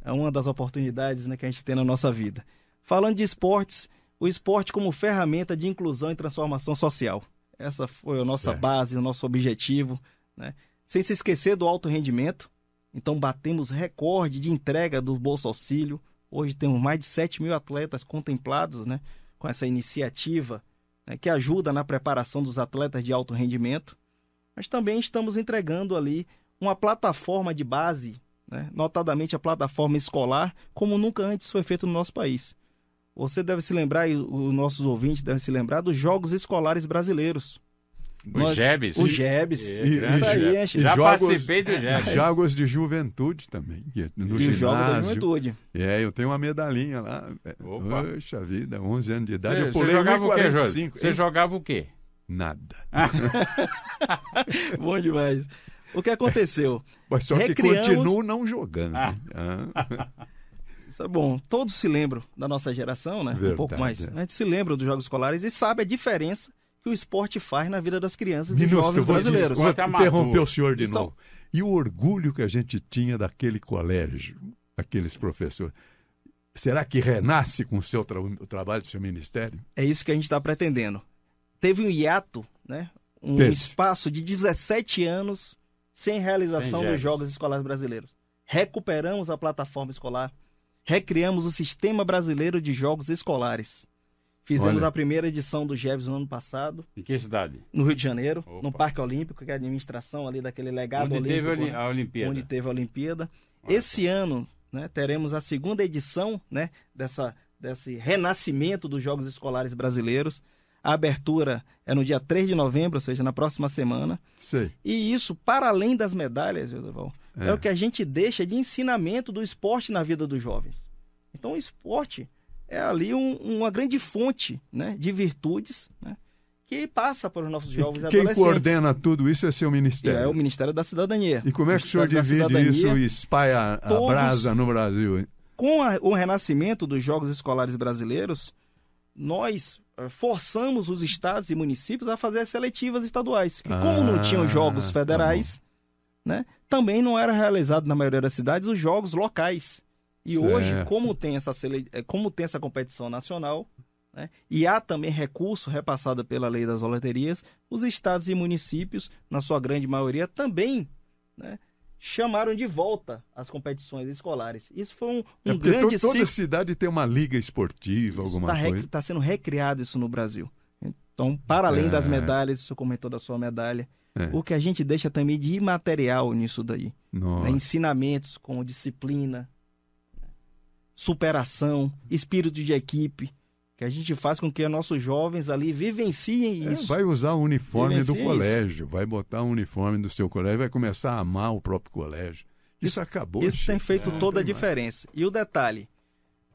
É uma das oportunidades, né, que a gente tem na nossa vida. Falando de esportes, o esporte como ferramenta de inclusão e transformação social. Essa foi a nossa base, o nosso objetivo, né? Sem se esquecer do alto rendimento. Então batemos recorde de entrega do Bolsa Auxílio. Hoje temos mais de 7 mil atletas contemplados, né, com essa iniciativa, né, que ajuda na preparação dos atletas de alto rendimento. Mas também estamos entregando ali uma plataforma de base, né, notadamente a plataforma escolar, como nunca antes foi feito no nosso país. Você deve se lembrar, e os nossos ouvintes devem se lembrar, dos Jogos Escolares Brasileiros. Os Jebs. Os Jebs. Isso aí, já participei do Jebs. Jogos de juventude também. No e os Jogos da Juventude. Eu tenho uma medalhinha lá. Poxa vida, 11 anos de idade. Eu pulei 1,45. Você jogava o quê? Nada. Bom demais. O que aconteceu? Mas só que continuo não jogando. Isso é bom. Todos se lembram da nossa geração, né? Verdade, um pouco mais. A gente se lembra dos Jogos Escolares e sabe a diferença que o esporte faz na vida das crianças e dos jovens brasileiros. Vou interromper o senhor de novo. E o orgulho que a gente tinha daquele colégio, aqueles professores, será que renasce com o trabalho do seu ministério? É isso que a gente está pretendendo. Teve um hiato, né? Espaço de 17 anos sem realização dos Jogos Escolares Brasileiros. Recuperamos a plataforma escolar, recriamos o Sistema Brasileiro de Jogos Escolares. Fizemos a primeira edição do Jebs no ano passado. Em que cidade? No Rio de Janeiro, no Parque Olímpico, que é a administração ali daquele legado olímpico. Onde teve a Olimpíada. Onde teve a Olimpíada. Esse ano, né, teremos a segunda edição, né, desse renascimento dos Jogos Escolares Brasileiros. A abertura é no dia 3 de novembro, ou seja, na próxima semana. Sei. E isso, para além das medalhas, Joseval, é o que a gente deixa de ensinamento do esporte na vida dos jovens. Então, o esporte é ali uma grande fonte, né, de virtudes, né, que passa para os nossos jovens e adolescentes. Quem coordena tudo isso é seu ministério? É o Ministério da Cidadania. E como é que o senhor divide isso e espalha a brasa no Brasil? Hein? Com o renascimento dos Jogos Escolares Brasileiros, nós forçamos os estados e municípios a fazer as seletivas estaduais. Que como não tinham jogos federais, né, também não era realizado na maioria das cidades os jogos locais. E hoje, como tem essa competição nacional, né, e há também recurso repassado pela lei das loterias, os estados e municípios, na sua grande maioria, também, né, chamaram de volta as competições escolares. Isso foi um grande toda cidade tem uma liga esportiva, alguma coisa. Está sendo recriado isso no Brasil. Então, para além das medalhas, o senhor comentou da sua medalha, o que a gente deixa também de imaterial nisso daí. Né, ensinamentos como disciplina, superação, espírito de equipe, que a gente faz com que nossos jovens ali vivenciem isso. Vai usar o uniforme do colégio, vai botar o uniforme do seu colégio, vai começar a amar o próprio colégio. Isso acabou. Isso tem feito toda a diferença. E o detalhe,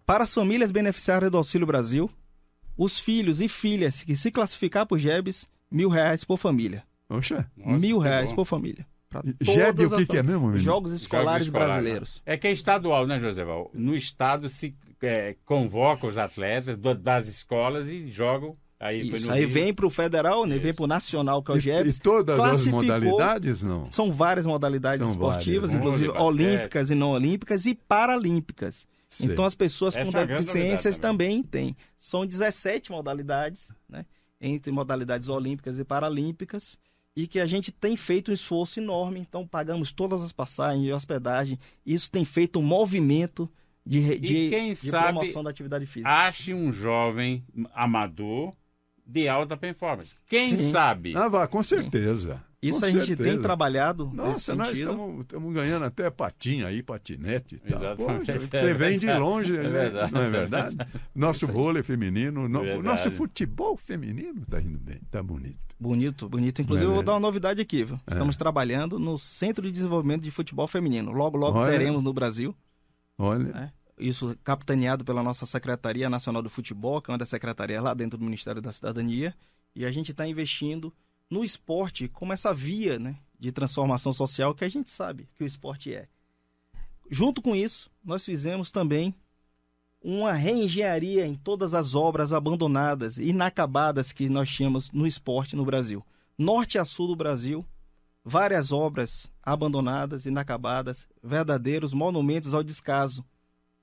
para as famílias beneficiárias do Auxílio Brasil, os filhos e filhas que se classificar por Jebs, R$1.000 por família. Oxa. R$1.000 por família. Jeb, o que é mesmo? Jogos Escolares Brasileiros. É que é estadual, né, Joseval? No estado se convoca os atletas das escolas e jogam. Aí vem para o federal, né? Vem para o nacional, que é o Jebs. E todas as modalidades, não? São várias modalidades esportivas, inclusive olímpicas e não olímpicas e paralímpicas. Sei. Então as pessoas com deficiências também têm. São 17 modalidades, né, entre modalidades olímpicas e paralímpicas, e que a gente tem feito um esforço enorme. Então pagamos todas as passagens de hospedagem. Isso tem feito um movimento de promoção da atividade física. Ache um jovem amador de alta performance. Quem sabe? Com certeza. Isso Com a gente certeza. tem trabalhado nesse Nossa, nós sentido. estamos ganhando até patinha aí, patinete. E tal. Exatamente. Poxa, vem de longe, É verdade. não é verdade? Nosso vôlei feminino, Verdade. nosso futebol feminino está indo bem, está bonito. Bonito, bonito. Inclusive, eu vou dar uma novidade aqui, viu? É. Estamos trabalhando no Centro de Desenvolvimento de Futebol Feminino. Logo, logo Olha. teremos no Brasil. Olha. Né? Isso capitaneado pela nossa Secretaria Nacional do Futebol, que é uma das secretarias lá dentro do Ministério da Cidadania. E a gente está investindo no esporte como essa via, né, de transformação social que a gente sabe que o esporte é. Junto com isso, nós fizemos também uma reengenharia em todas as obras abandonadas e inacabadas que nós tínhamos no esporte no Brasil. Norte a sul do Brasil, várias obras abandonadas, inacabadas, verdadeiros monumentos ao descaso.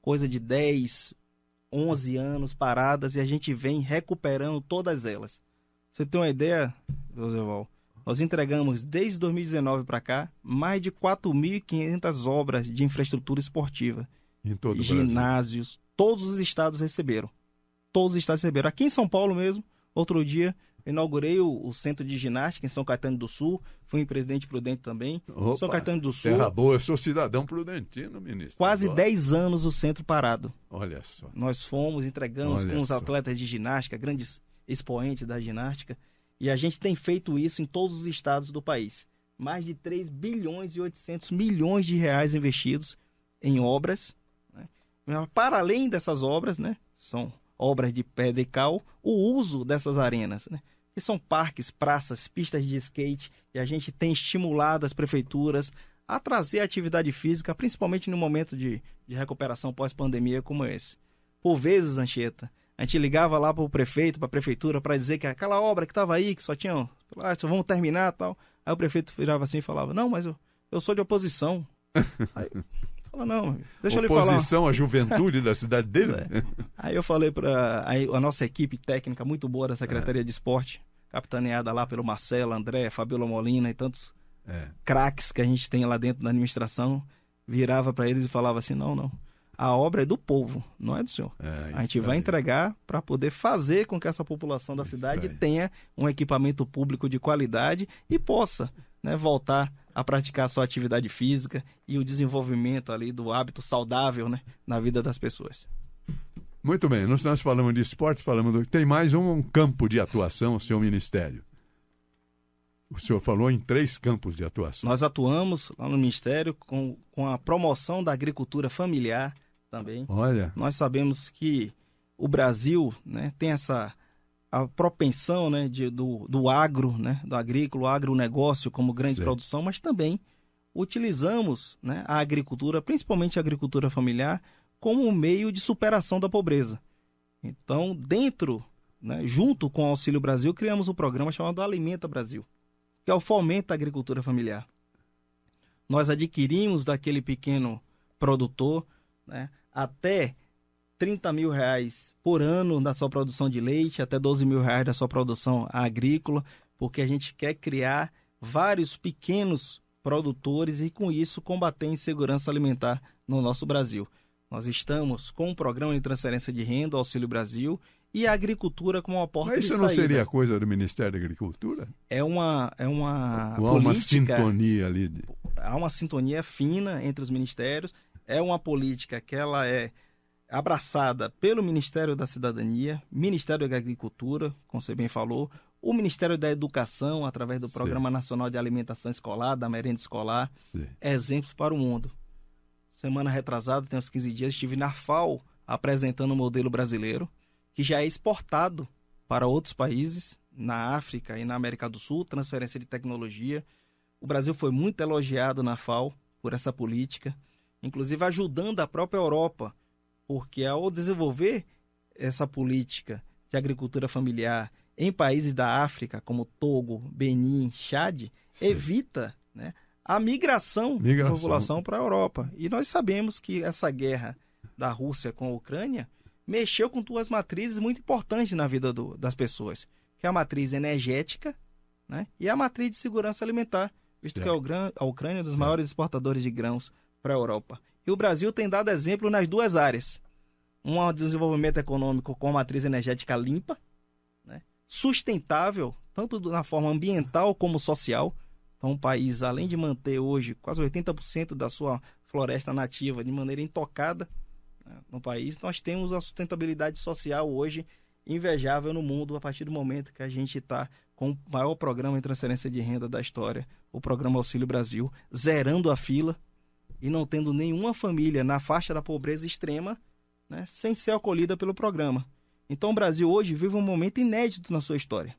Coisa de 10, 11 anos paradas e a gente vem recuperando todas elas. Você tem uma ideia, Joseval? Nós entregamos desde 2019 para cá mais de 4.500 obras de infraestrutura esportiva. Em todo o ginásios, Brasil. Todos os estados receberam. Todos os estados receberam. Aqui em São Paulo mesmo, outro dia, eu inaugurei o centro de ginástica em São Caetano do Sul. Fui em Presidente Prudente também. Opa, São Caetano do Sul. Terra boa, eu sou cidadão prudentino, ministro. Quase Agora. 10 anos o centro parado. Olha só. Nós fomos, entregamos Olha com os só. atletas de ginástica, grandes expoentes da ginástica. E a gente tem feito isso em todos os estados do país. Mais de 3 bilhões e 800 milhões de reais investidos em obras. Né? Para além dessas obras, né? São obras de pedra e cal, o uso dessas arenas, né? Que são parques, praças, pistas de skate. E a gente tem estimulado as prefeituras a trazer a atividade física, principalmente no momento de recuperação pós-pandemia como esse. Por vezes, Anchieta, a gente ligava lá para o prefeito, para a prefeitura, para dizer que aquela obra que estava aí, que só tinham, só vamos terminar e tal. Aí o prefeito virava assim e falava, não, mas eu sou de oposição. Aí fala, não, deixa eu lhe falar. Oposição à juventude da cidade dele? Aí eu falei para a nossa equipe técnica muito boa da Secretaria de Esporte, capitaneada lá pelo Marcelo, André, Fabiola Molina e tantos craques que a gente tem lá dentro da administração, virava para eles e falava assim, não, a obra é do povo, não é do senhor. A gente vai entregar para poder fazer com que essa população da cidade tenha um equipamento público de qualidade e possa, né, voltar a praticar a sua atividade física e o desenvolvimento ali do hábito saudável, né, na vida das pessoas. Muito bem, nós falamos de esporte, tem mais um campo de atuação, o seu ministério. O senhor falou em 3 campos de atuação. Nós atuamos lá no Ministério com a promoção da agricultura familiar também. Olha. Nós sabemos que o Brasil, né, tem a propensão, né, do agro, né, do agrícola, o agronegócio como grande produção, mas também utilizamos, né, a agricultura, principalmente a agricultura familiar, como um meio de superação da pobreza. Então, né, junto com o Auxílio Brasil, criamos um programa chamado Alimenta Brasil, que é o fomento da agricultura familiar. Nós adquirimos daquele pequeno produtor, né, até R$30 mil por ano da sua produção de leite, até R$12 mil da sua produção agrícola, porque a gente quer criar vários pequenos produtores e, com isso, combater a insegurança alimentar no nosso Brasil. Nós estamos com um programa de transferência de renda, Auxílio Brasil, e a agricultura como uma porta de saída. Mas isso não seria coisa do Ministério da Agricultura? É uma Ou há uma sintonia ali? Há uma sintonia fina entre os ministérios. É uma política que ela é abraçada pelo Ministério da Cidadania, Ministério da Agricultura, como você bem falou, o Ministério da Educação, através do Programa Nacional de Alimentação Escolar, da merenda escolar, exemplos para o mundo. Semana retrasada, tem uns 15 dias, estive na FAO apresentando o modelo brasileiro, que já é exportado para outros países, na África e na América do Sul, transferência de tecnologia. O Brasil foi muito elogiado na FAO por essa política, inclusive ajudando a própria Europa, porque ao desenvolver essa política de agricultura familiar em países da África, como Togo, Benin, Chad, evita, né, a migração da população para a Europa. E nós sabemos que essa guerra da Rússia com a Ucrânia mexeu com 2 matrizes muito importantes na vida das pessoas, que é a matriz energética, né, e a matriz de segurança alimentar, visto que a Ucrânia é um dos maiores exportadores de grãos para a Europa. E o Brasil tem dado exemplo nas 2 áreas. Um desenvolvimento econômico com a matriz energética limpa, né, sustentável, tanto na forma ambiental como social. Então, o país, além de manter hoje quase 80% da sua floresta nativa de maneira intocada, né, no país, nós temos a sustentabilidade social hoje invejável no mundo a partir do momento que a gente está com o maior programa em transferência de renda da história, o Programa Auxílio Brasil, zerando a fila e não tendo nenhuma família na faixa da pobreza extrema, né, sem ser acolhida pelo programa. Então, o Brasil hoje vive um momento inédito na sua história.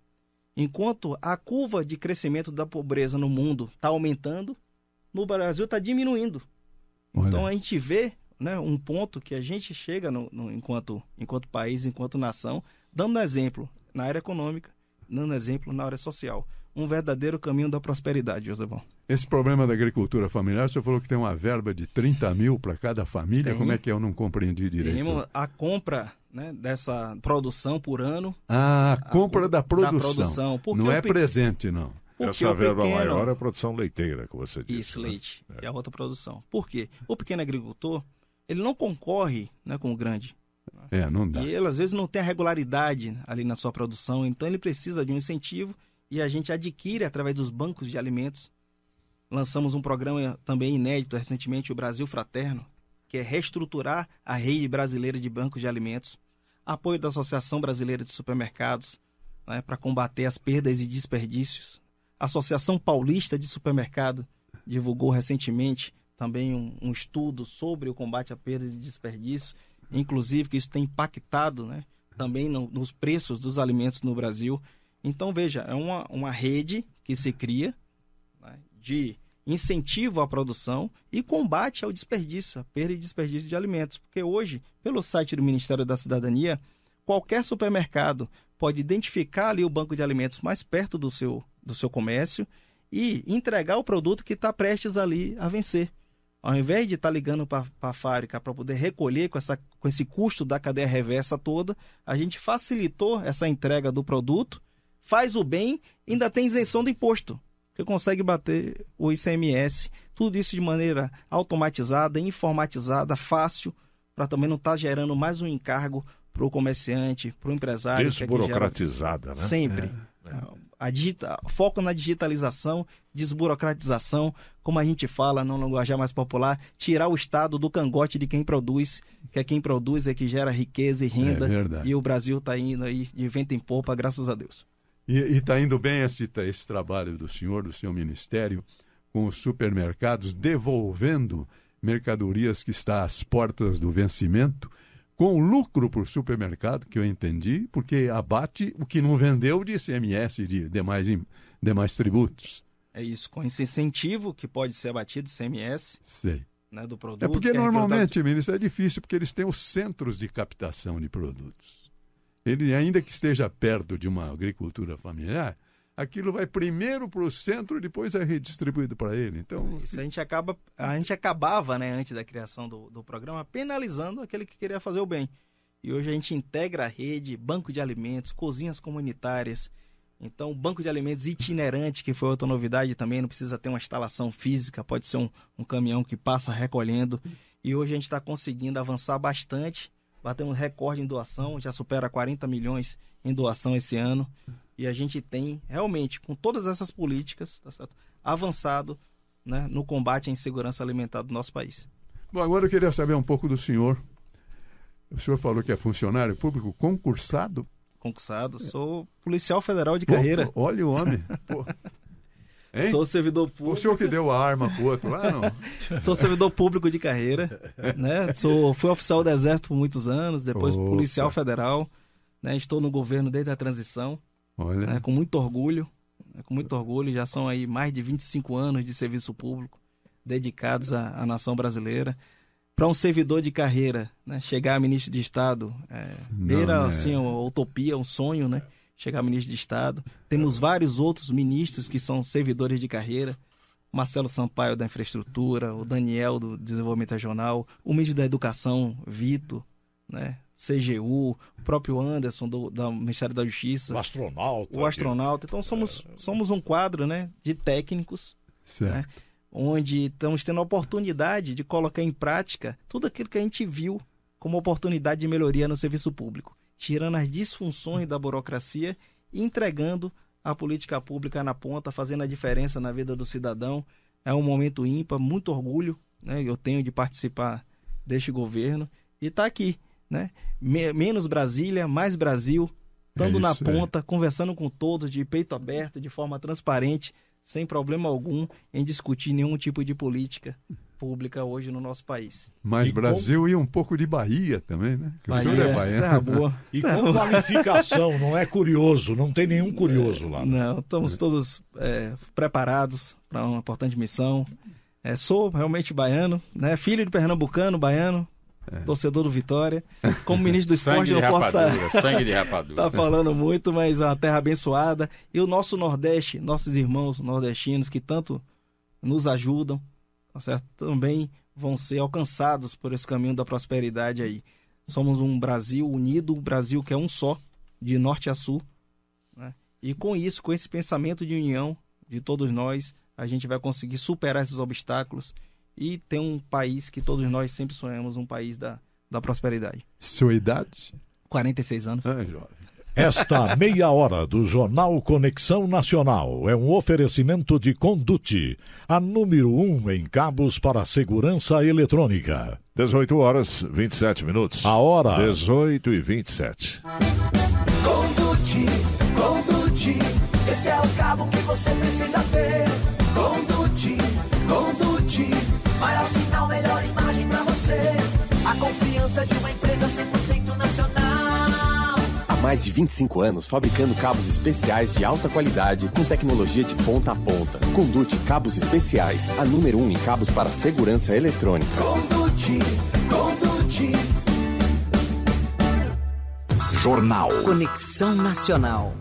Enquanto a curva de crescimento da pobreza no mundo está aumentando, no Brasil está diminuindo. Olha. Então, a gente vê, né, um ponto que a gente chega enquanto país, enquanto nação, dando exemplo na área econômica, dando exemplo na área social. Um verdadeiro caminho da prosperidade, Josebão. Esse problema da agricultura familiar, você falou que tem uma verba de 30 mil para cada família. Como é que eu não compreendi direito? Temos a compra, né, dessa produção por ano. Ah, a compra da produção. Não é presente, não. Essa verba maior é a produção leiteira, que você disse. Isso, leite. É a outra produção. Por quê? O pequeno agricultor, ele não concorre, né, com o grande. Não dá. E ele, às vezes, não tem a regularidade ali na sua produção, então ele precisa de um incentivo e a gente adquire através dos bancos de alimentos. Lançamos um programa também inédito recentemente, o Brasil Fraterno, que é reestruturar a rede brasileira de bancos de alimentos, apoio da Associação Brasileira de Supermercados, né, para combater as perdas e desperdícios. A Associação Paulista de Supermercado divulgou recentemente também um estudo sobre o combate a perdas e desperdícios, inclusive que isso tem impactado, né, também nos preços dos alimentos no Brasil. Então, veja, é uma rede que se cria, né, de incentivo à produção e combate ao desperdício, a perda e desperdício de alimentos. Porque hoje, pelo site do Ministério da Cidadania, qualquer supermercado pode identificar ali o banco de alimentos mais perto do seu comércio e entregar o produto que está prestes ali a vencer. Ao invés de estar ligando para a fábrica para poder recolher com esse custo da cadeia reversa toda, a gente facilitou essa entrega do produto, faz o bem e ainda tem isenção do imposto, que consegue bater o ICMS. Tudo isso de maneira automatizada, informatizada, fácil, para também não estar gerando mais um encargo para o comerciante, para o empresário. Desburocratizada, né? Sempre. Foco na digitalização, desburocratização, como a gente fala no linguajar mais popular, tirar o Estado do cangote de quem produz, que é quem produz é que gera riqueza e renda, e o Brasil está indo aí de vento em popa, graças a Deus. E está indo bem esse trabalho do seu ministério, com os supermercados devolvendo mercadorias que estão às portas do vencimento, com lucro para o supermercado, que eu entendi, porque abate o que não vendeu de ICMS e de demais tributos. É isso, com esse incentivo que pode ser abatido de ICMS. Sei. Né, do produto. É porque normalmente, ministro, é difícil, porque eles têm os centros de captação de produtos. Ele, ainda que esteja perto de uma agricultura familiar, aquilo vai primeiro para o centro e depois é redistribuído para ele. Então, isso a gente acabava, né, antes da criação do programa, penalizando aquele que queria fazer o bem. E hoje a gente integra a rede, banco de alimentos, cozinhas comunitárias. Então, banco de alimentos itinerante, que foi outra novidade também, não precisa ter uma instalação física, pode ser um caminhão que passa recolhendo. E hoje a gente está conseguindo avançar bastante. Batemos recorde em doação, já supera 40 milhões em doação esse ano. E a gente tem, realmente, com todas essas políticas, tá certo, avançado, né, no combate à insegurança alimentar do nosso país. Bom, agora eu queria saber um pouco do senhor. O senhor falou que é funcionário público concursado? Concursado, sou policial federal de carreira. Olha o homem. Pô. Hein? Sou servidor público. O senhor que deu a arma pro outro lá, não? Sou servidor público de carreira, né? Fui oficial do Exército por muitos anos, depois policial federal, né? Estou no governo desde a transição. Olha. Né? Com muito orgulho, já são aí mais de 25 anos de serviço público dedicados à nação brasileira. Para um servidor de carreira, né? Chegar a ministro de Estado, assim, uma utopia, um sonho, né? Chegar a ministro de Estado. Temos vários outros ministros que são servidores de carreira. Marcelo Sampaio da Infraestrutura, o Daniel do Desenvolvimento Regional, o ministro da Educação, Vitor, né? CGU, o próprio Anderson do Ministério da Justiça. O astronauta. Então somos um quadro, né, de técnicos, né, onde estamos tendo a oportunidade de colocar em prática tudo aquilo que a gente viu como oportunidade de melhoria no serviço público, tirando as disfunções da burocracia e entregando a política pública na ponta, fazendo a diferença na vida do cidadão. É um momento ímpar, muito orgulho, né, eu tenho de participar deste governo e estar aqui, né? Menos Brasília, mais Brasil, estando na ponta, conversando com todos de peito aberto, de forma transparente, sem problema algum em discutir nenhum tipo de política pública hoje no nosso país. Mais Brasil e um pouco de Bahia também, né? Que Bahia, o senhor é baiano. Boa. E com qualificação, não é curioso, não tem nenhum curioso lá. Não, estamos todos preparados para uma importante missão. Sou realmente baiano, né? Filho de pernambucano, baiano, torcedor do Vitória. Como ministro do esporte, não posso estar falando muito, mas é uma terra abençoada. E o nosso Nordeste, nossos irmãos nordestinos que tanto nos ajudam, tá certo? Também vão ser alcançados por esse caminho da prosperidade aí. Somos um Brasil unido, um Brasil que é um só, de norte a sul, né? E com isso, com esse pensamento de união de todos nós, a gente vai conseguir superar esses obstáculos e ter um país que todos nós sempre sonhamos, um país da prosperidade. Sua idade? 46 anos. Jovem. Esta meia hora do Jornal Conexão Nacional é um oferecimento de Conduti, a número 1 em cabos para segurança eletrônica. 18 horas, 27 minutos. A hora. 18h27. Conduti, esse é o cabo que você precisa ter. Conduti, maior sinal, melhor imagem pra você. A confiança de uma empresa 100% nacional. Há mais de 25 anos fabricando cabos especiais de alta qualidade com tecnologia de ponta a ponta. Conduti Cabos Especiais, a número 1 em cabos para segurança eletrônica. Conduti. Jornal Conexão Nacional.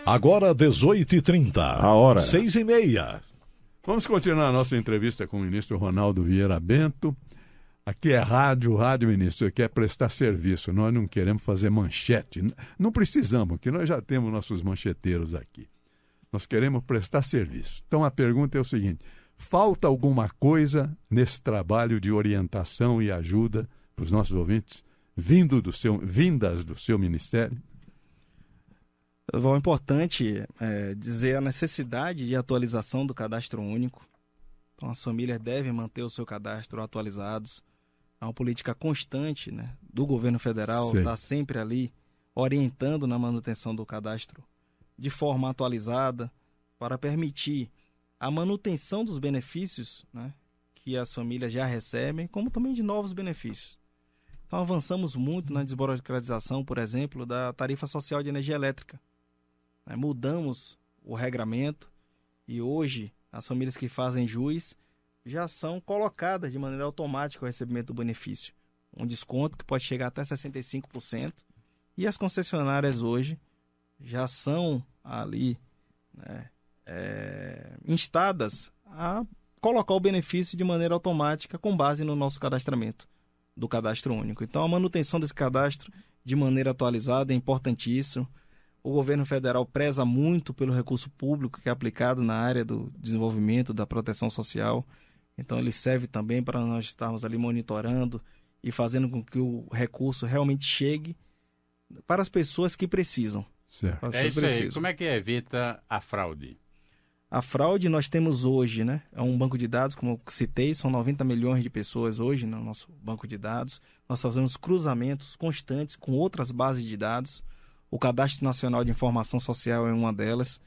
Agora 18h30. A hora. 6h30. Vamos continuar a nossa entrevista com o ministro Ronaldo Vieira Bento. Aqui é rádio, ministro, quer prestar serviço. Nós não queremos fazer manchete. Não precisamos, que nós já temos nossos mancheteiros aqui. Nós queremos prestar serviço. Então a pergunta é o seguinte: falta alguma coisa nesse trabalho de orientação e ajuda para os nossos ouvintes, vindas do seu ministério? É importante dizer a necessidade de atualização do cadastro único. Então, as famílias devem manter o seu cadastro atualizados. Há uma política constante, né, do governo federal, está sempre ali orientando na manutenção do cadastro de forma atualizada para permitir a manutenção dos benefícios, né, que as famílias já recebem, como também de novos benefícios. Então, avançamos muito na desburocratização, por exemplo, da tarifa social de energia elétrica. Mudamos o regramento e hoje as famílias que fazem jus já são colocadas de maneira automática ao recebimento do benefício. Um desconto que pode chegar até 65%. E as concessionárias hoje já são ali, né, instadas a colocar o benefício de maneira automática com base no nosso cadastramento do cadastro único. Então, a manutenção desse cadastro de maneira atualizada é importantíssimo. O governo federal preza muito pelo recurso público que é aplicado na área do desenvolvimento, da proteção social. Então, ele serve também para nós estarmos ali monitorando e fazendo com que o recurso realmente chegue para as pessoas que precisam. Certo. É isso aí. Como é que evita a fraude? A fraude nós temos hoje, né? É um banco de dados, como eu citei, são 90 milhões de pessoas hoje no nosso banco de dados. Nós fazemos cruzamentos constantes com outras bases de dados. O Cadastro Nacional de Informação Social é uma delas.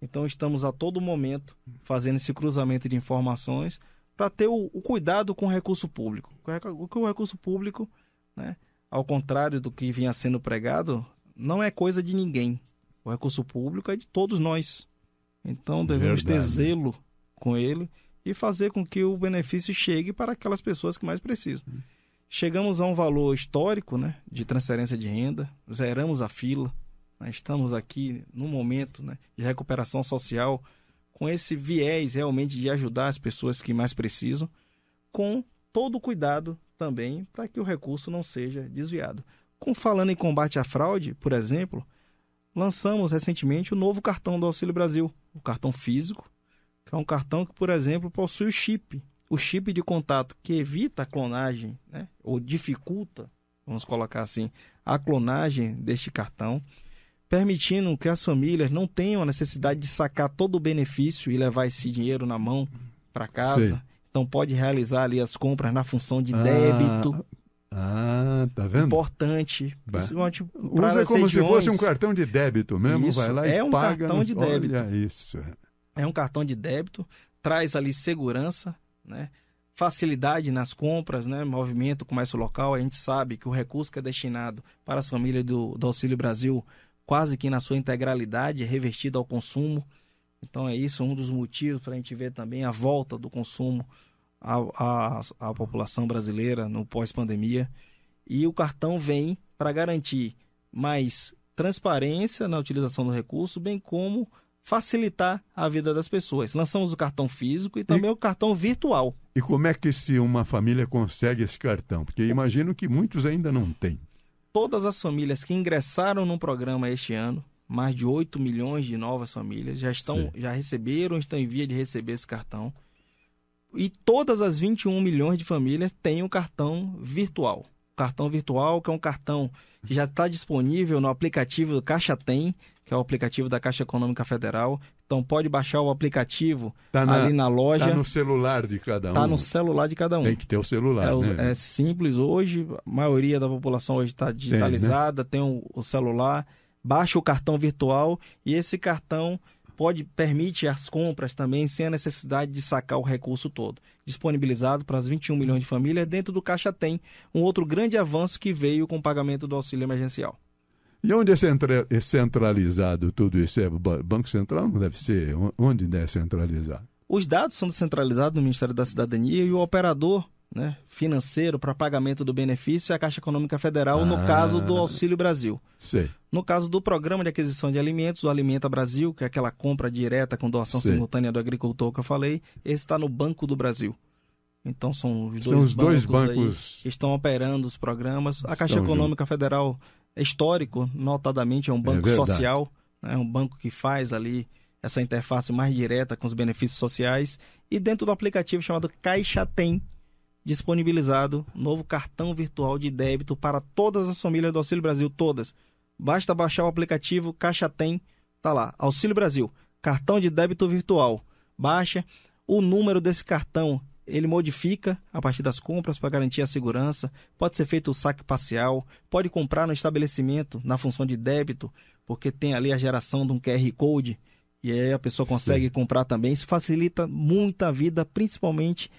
Então, estamos a todo momento fazendo esse cruzamento de informações para ter o cuidado com o recurso público. O recurso público, né, ao contrário do que vinha sendo pregado, não é coisa de ninguém. O recurso público é de todos nós. Então, devemos ter zelo com ele e fazer com que o benefício chegue para aquelas pessoas que mais precisam. Chegamos a um valor histórico, né, de transferência de renda, zeramos a fila, né, estamos aqui num momento, né, de recuperação social, com esse viés realmente de ajudar as pessoas que mais precisam, com todo o cuidado também para que o recurso não seja desviado. Falando em combate à fraude, por exemplo, lançamos recentemente o novo cartão do Auxílio Brasil, o cartão físico, que é um cartão que, por exemplo, possui o chip de contato que evita a clonagem, né, ou dificulta, vamos colocar assim, a clonagem deste cartão, permitindo que as famílias não tenham a necessidade de sacar todo o benefício e levar esse dinheiro na mão para casa. Sim. Então pode realizar ali as compras na função de débito. Tá vendo? Importante. Usa como se fosse um cartão de débito mesmo, isso, vai lá e é um paga. Cartão de débito. Olha isso. É um cartão de débito, traz ali segurança, né? Facilidade nas compras, né? Movimento, comércio local. A gente sabe que o recurso que é destinado para as famílias do Auxílio Brasil, quase que na sua integralidade, é revertido ao consumo. Então é isso, um dos motivos para a gente ver também a volta do consumo à população brasileira no pós-pandemia. E o cartão vem para garantir mais transparência na utilização do recurso, bem como facilitar a vida das pessoas. Lançamos o cartão físico e também o cartão virtual. E como é que uma família consegue esse cartão? Porque imagino que muitos ainda não têm. Todas as famílias que ingressaram no programa este ano, mais de 8 milhões de novas famílias, já receberam, estão em via de receber esse cartão. E todas as 21 milhões de famílias têm um cartão virtual. Cartão virtual, que é um cartão que já está disponível no aplicativo do Caixa Tem, que é o aplicativo da Caixa Econômica Federal. Então pode baixar o aplicativo ali na loja. Está no celular de cada um. Está no celular de cada um. Tem que ter o celular, né? É simples hoje, a maioria da população hoje está digitalizada, tem o celular, baixa o cartão virtual e esse cartão permite as compras também sem a necessidade de sacar o recurso todo. Disponibilizado para as 21 milhões de famílias dentro do Caixa Tem, um outro grande avanço que veio com o pagamento do auxílio emergencial. E onde é centralizado tudo isso? É Banco Central? Não deve ser? Onde é centralizado? Os dados são descentralizados no Ministério da Cidadania e o operador, né, financeiro para pagamento do benefício é a Caixa Econômica Federal, no caso do Auxílio Brasil. Sei. No caso do Programa de Aquisição de Alimentos, o Alimenta Brasil, que é aquela compra direta com doação simultânea do agricultor que eu falei, esse está no Banco do Brasil. Então são os dois bancos que estão operando os programas. A Caixa Econômica Federal é histórico, notadamente é um banco social, é um banco que faz ali essa interface mais direta com os benefícios sociais. E dentro do aplicativo chamado Caixa Tem, disponibilizado novo cartão virtual de débito para todas as famílias do Auxílio Brasil, todas. Basta baixar o aplicativo Caixa Tem, tá lá, Auxílio Brasil, cartão de débito virtual. Baixa, o número desse cartão, ele modifica a partir das compras para garantir a segurança, pode ser feito o saque parcial, pode comprar no estabelecimento na função de débito, porque tem ali a geração de um QR Code, e aí a pessoa consegue comprar também. Isso facilita muito a vida, principalmente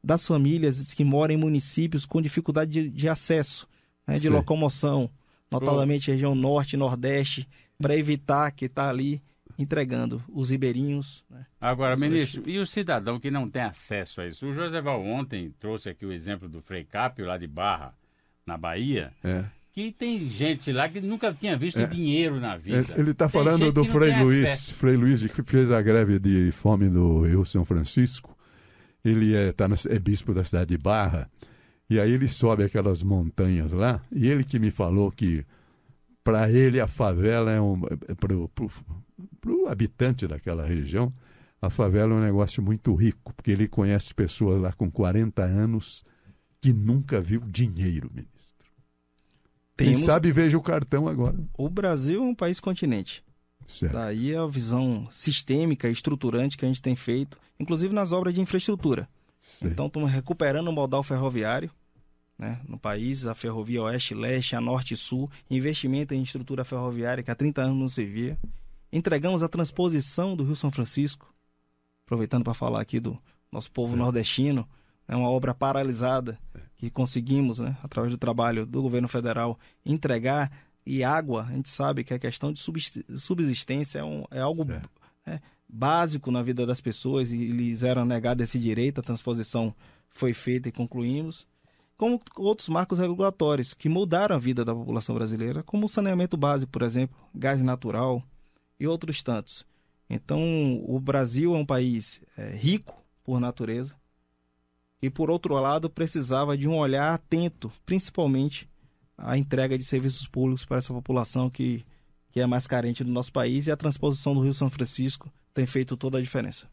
das famílias que moram em municípios com dificuldade de acesso, né, de locomoção, notadamente região norte e nordeste, para evitar que está ali entregando os ribeirinhos. Né? Agora, ministro, e o cidadão que não tem acesso a isso? O Joseval ontem trouxe aqui o exemplo do Frei Cápio, lá de Barra, na Bahia, que tem gente lá que nunca tinha visto dinheiro na vida. Ele está falando do Frei Luiz, que fez a greve de fome do Rio São Francisco. Ele é bispo da cidade de Barra, e aí ele sobe aquelas montanhas lá, e ele que me falou que, para ele, a favela para o habitante daquela região, a favela é um negócio muito rico, porque ele conhece pessoas lá com 40 anos que nunca viu dinheiro, ministro. Quem sabe veja o cartão agora. O Brasil é um país continente. Certo. Daí a visão sistêmica e estruturante que a gente tem feito, inclusive nas obras de infraestrutura. Sim. Então estamos recuperando o modal ferroviário, né, no país, a ferrovia oeste-leste, a norte-sul, investimento em estrutura ferroviária que há 30 anos não se via. Entregamos a transposição do Rio São Francisco, aproveitando para falar aqui do nosso povo nordestino, é uma obra paralisada que conseguimos, né, através do trabalho do governo federal, entregar. E água, a gente sabe que a questão de subsistência é algo básico na vida das pessoas e lhes era negado esse direito. A transposição foi feita e concluímos. Como outros marcos regulatórios que mudaram a vida da população brasileira, como o saneamento básico, por exemplo, gás natural e outros tantos. Então, o Brasil é um país rico por natureza e, por outro lado, precisava de um olhar atento, principalmente a entrega de serviços públicos para essa população que é mais carente do nosso país, e a transposição do Rio São Francisco tem feito toda a diferença.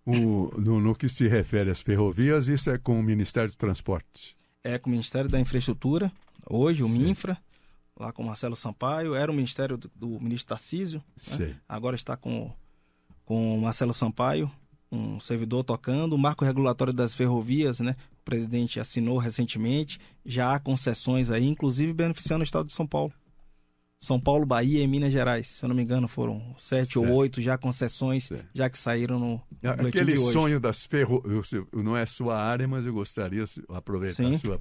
No que se refere às ferrovias, isso é com o Ministério do Transporte? É com o Ministério da Infraestrutura, hoje, o MINFRA. lá com Marcelo Sampaio, era o ministério do ministro Tarcísio, né? Agora está com Marcelo Sampaio, um servidor tocando, o marco regulatório das ferrovias, né? O presidente assinou recentemente, já há concessões aí, inclusive beneficiando o estado de São Paulo. São Paulo, Bahia e Minas Gerais, se eu não me engano, foram 7 ou 8 já concessões, já que saíram no aquele de hoje. Sonho das ferrovias, não é sua área, mas eu gostaria de aproveitar a sua.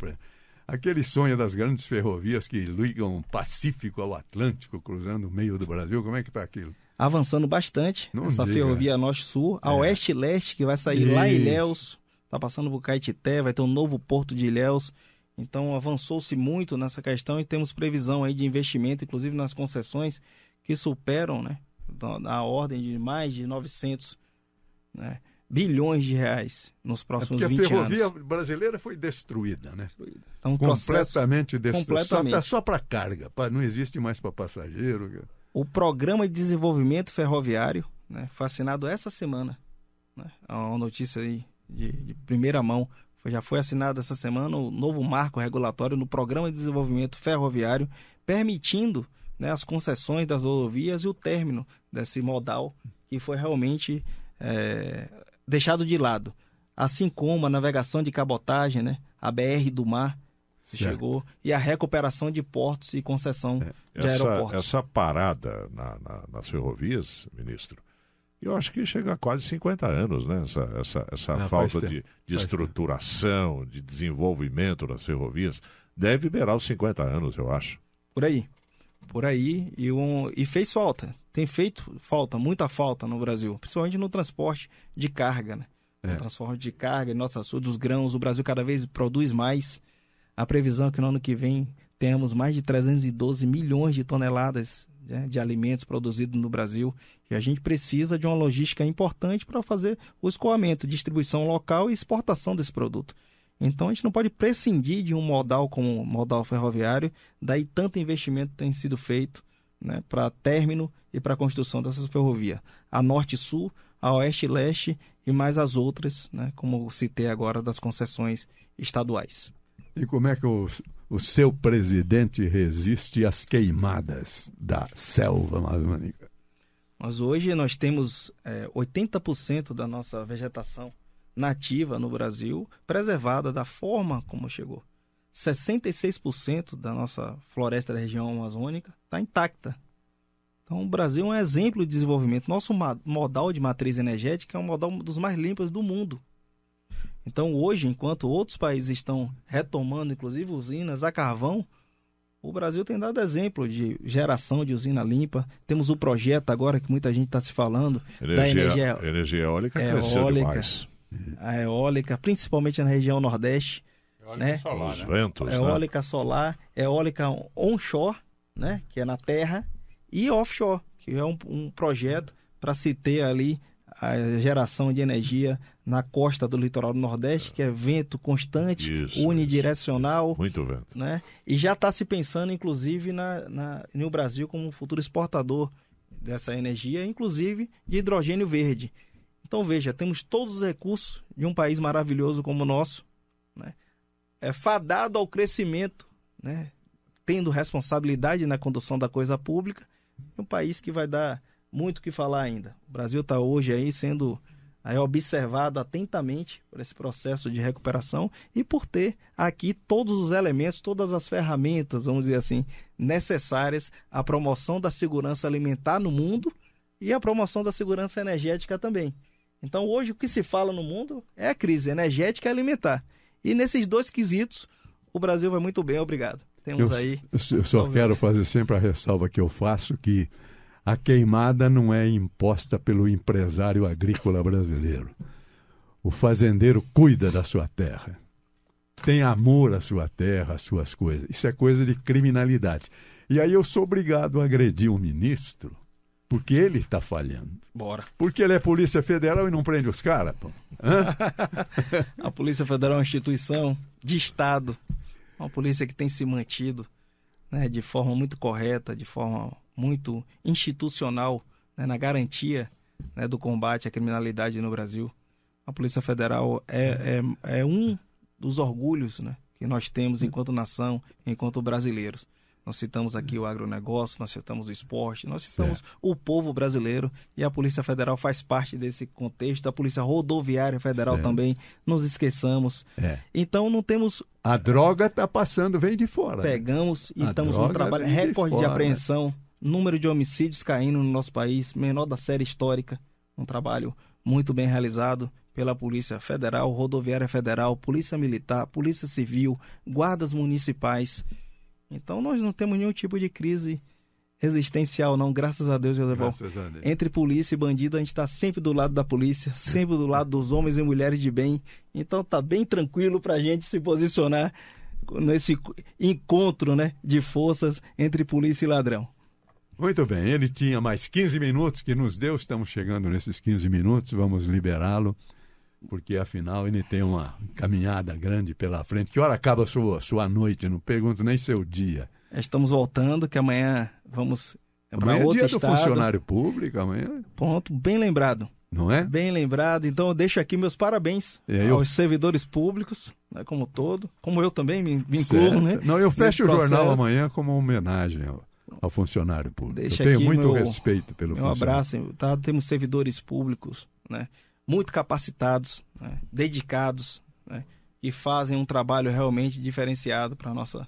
Aquele sonho das grandes ferrovias que ligam o Pacífico ao Atlântico, cruzando o meio do Brasil, como é que está aquilo? Avançando bastante, essa ferrovia Norte-Sul, a Oeste-Leste, que vai sair lá em Ilhéus, está passando por Caetité, vai ter um novo porto de Ilhéus. Então avançou-se muito nessa questão e temos previsão aí de investimento, inclusive nas concessões, que superam, né, a ordem de mais de 900, né, bilhões de reais nos próximos 20 anos. Porque a ferrovia brasileira foi destruída, né? Então, completamente destruída. Só para carga, não existe mais para passageiro. O Programa de Desenvolvimento Ferroviário, né, foi assinado essa semana, né, é uma notícia aí de primeira mão. Já foi assinado essa semana o novo marco regulatório no Programa de Desenvolvimento Ferroviário, permitindo, né, as concessões das rodovias e o término desse modal que foi realmente deixado de lado. Assim como a navegação de cabotagem, né, a BR do Mar, que chegou, e a recuperação de portos e concessão de aeroportos. Essa parada nas ferrovias, ministro, eu acho que chega a quase 50 anos, né? Essa falta de estruturação, de desenvolvimento das ferrovias, deve beirar os 50 anos, eu acho. Por aí, e fez falta. Tem feito muita falta no Brasil, principalmente no transporte de carga, né? No transporte de carga, dos grãos, o Brasil cada vez produz mais. A previsão é que no ano que vem temos mais de 312 milhões de toneladas, né, de alimentos produzidos no Brasil. E a gente precisa de uma logística importante para fazer o escoamento, distribuição local e exportação desse produto. Então a gente não pode prescindir de um modal como o modal ferroviário, daí tanto investimento tem sido feito, né, para término e para a construção dessas ferrovias. A Norte-Sul, a Oeste-Leste e mais as outras, né, como citei agora, das concessões estaduais. E como é que o seu presidente resiste às queimadas da selva amazônica? Mas hoje nós temos 80% da nossa vegetação nativa no Brasil preservada da forma como chegou. 66% da nossa floresta da região amazônica está intacta. Então o Brasil é um exemplo de desenvolvimento. Nosso modal de matriz energética é um modal dos mais limpos do mundo. Então hoje, enquanto outros países estão retomando, inclusive usinas a carvão, o Brasil tem dado exemplo de geração de usina limpa. Temos o projeto agora que muita gente está se falando da energia eólica cresceu demais. A eólica, principalmente na região Nordeste. Eólica, né? solar, os ventos, eólica, né? Solar, eólica onshore, né? Que é na terra, e offshore, que é um projeto para se ter ali a geração de energia na costa do litoral do Nordeste, que é vento constante, unidirecional. Muito vento. Né? E já está se pensando, inclusive, no Brasil como um futuro exportador dessa energia, inclusive de hidrogênio verde. Então, veja, temos todos os recursos de um país maravilhoso como o nosso, né? Fadado ao crescimento, né? Tendo responsabilidade na condução da coisa pública, é um país que vai dar muito o que falar ainda. O Brasil está hoje aí sendo observado atentamente por esse processo de recuperação e por ter aqui todos os elementos, todas as ferramentas, vamos dizer assim, necessárias à promoção da segurança alimentar no mundo e à promoção da segurança energética também. Então hoje o que se fala no mundo é a crise energética e alimentar. E nesses dois quesitos o Brasil vai muito bem, obrigado. Temos aí... Eu só quero fazer sempre a ressalva que eu faço, que a queimada não é imposta pelo empresário agrícola brasileiro. O fazendeiro cuida da sua terra. Tem amor à sua terra, às suas coisas. Isso é coisa de criminalidade. E aí eu sou obrigado a agredir o ministro, porque ele está falhando. Bora. Porque ele é Polícia Federal e não prende os caras, pô. A Polícia Federal é uma instituição de Estado. Uma polícia que tem se mantido, né, de forma muito correta, de forma muito institucional, né, na garantia, né, do combate à criminalidade no Brasil. A Polícia Federal é um dos orgulhos, né, que nós temos enquanto nação, enquanto brasileiros. Nós citamos aqui o agronegócio, nós citamos o esporte, nós citamos o povo brasileiro, e a Polícia Federal faz parte desse contexto, a Polícia Rodoviária Federal também, nos esqueçamos. Então não temos... A droga está passando, vem de fora. Pegamos e estamos num trabalho recorde de apreensão, número de homicídios caindo no nosso país, menor da série histórica, um trabalho muito bem realizado pela Polícia Federal, Rodoviária Federal, Polícia Militar, Polícia Civil, guardas municipais. Então nós não temos nenhum tipo de crise existencial, não, graças a Deus, Joseval. Entre polícia e bandido, a gente está sempre do lado da polícia, sempre do lado dos homens e mulheres de bem. Então tá bem tranquilo para a gente se posicionar nesse encontro, né, de forças entre polícia e ladrão. Muito bem, ele tinha mais 15 minutos que nos deu, estamos chegando nesses 15 minutos, vamos liberá-lo, porque afinal ele tem uma caminhada grande pela frente. Que hora acaba a sua noite? Não pergunto nem seu dia. Estamos voltando, que amanhã vamos para outro dia estado. Do funcionário público, amanhã. Pronto, bem lembrado. Não é? Bem lembrado. Então eu deixo aqui meus parabéns aos servidores públicos, né, como todo, como eu também me incluo, né? Não, eu fecho o jornal amanhã como uma homenagem ao funcionário público. Eu tenho muito respeito pelo funcionário. Um abraço. Tá? Temos servidores públicos, né, muito capacitados, né, dedicados, né, que fazem um trabalho realmente diferenciado para a nossa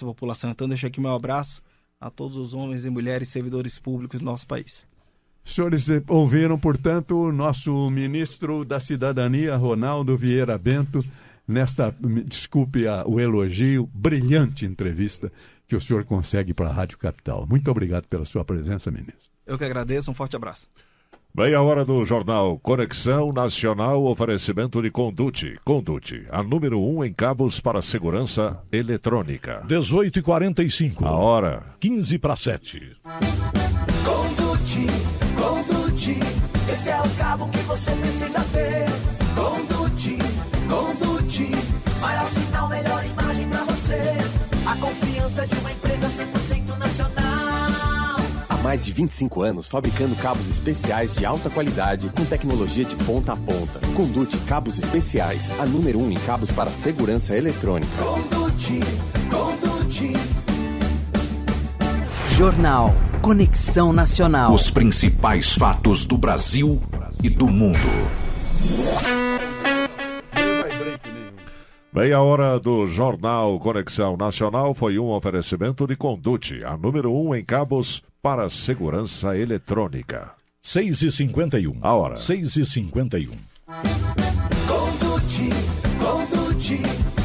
população. Então deixo aqui meu abraço a todos os homens e mulheres servidores públicos do nosso país. Senhores, ouviram, portanto, o nosso ministro da Cidadania, Ronaldo Vieira Bento, nesta, desculpe o elogio, brilhante entrevista que o senhor consegue para a Rádio Capital. Muito obrigado pela sua presença, ministro. Eu que agradeço, um forte abraço. Meia hora do Jornal Conexão Nacional, oferecimento de Conduti. Conduti, a número 1 em cabos para segurança eletrônica. 18h45. A hora. 6:45. Conduti, esse é o cabo que você precisa ter. Conduti, maior sinal, melhor imagem pra você. A confiança de uma empresa 100% nacional. Há mais de 25 anos fabricando cabos especiais de alta qualidade com tecnologia de ponta a ponta. Conduti Cabos Especiais, a número 1 em cabos para segurança eletrônica. Conduti. Jornal Conexão Nacional. Os principais fatos do Brasil e do mundo. Meia hora do Jornal Conexão Nacional foi um oferecimento de Conduti, a número 1 em cabos para segurança eletrônica. 6h51. A hora. 6h51. Conduti,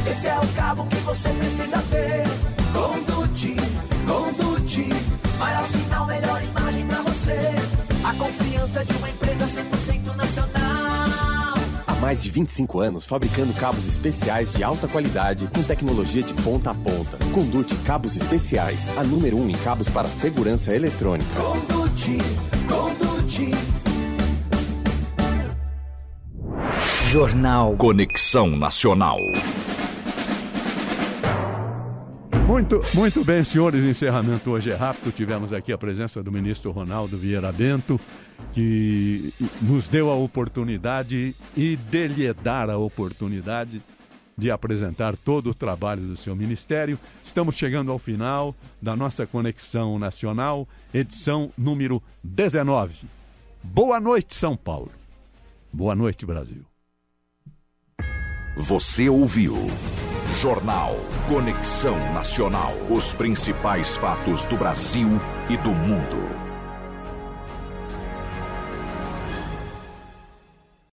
esse é o cabo que você precisa ter. Conduti, maior sinal, melhor imagem pra você. A confiança de uma empresa 100% nacional. Há mais de 25 anos fabricando cabos especiais de alta qualidade com tecnologia de ponta a ponta. Conduti Cabos Especiais, a número 1 em cabos para segurança eletrônica. Conduti. Jornal Conexão Nacional. Muito bem, senhores, o encerramento hoje é rápido. Tivemos aqui a presença do ministro Ronaldo Vieira Bento, que nos deu a oportunidade e dele dar a oportunidade de apresentar todo o trabalho do seu ministério. Estamos chegando ao final da nossa Conexão Nacional, edição número 19. Boa noite, São Paulo. Boa noite, Brasil. Você ouviu Jornal Conexão Nacional. Os principais fatos do Brasil e do mundo.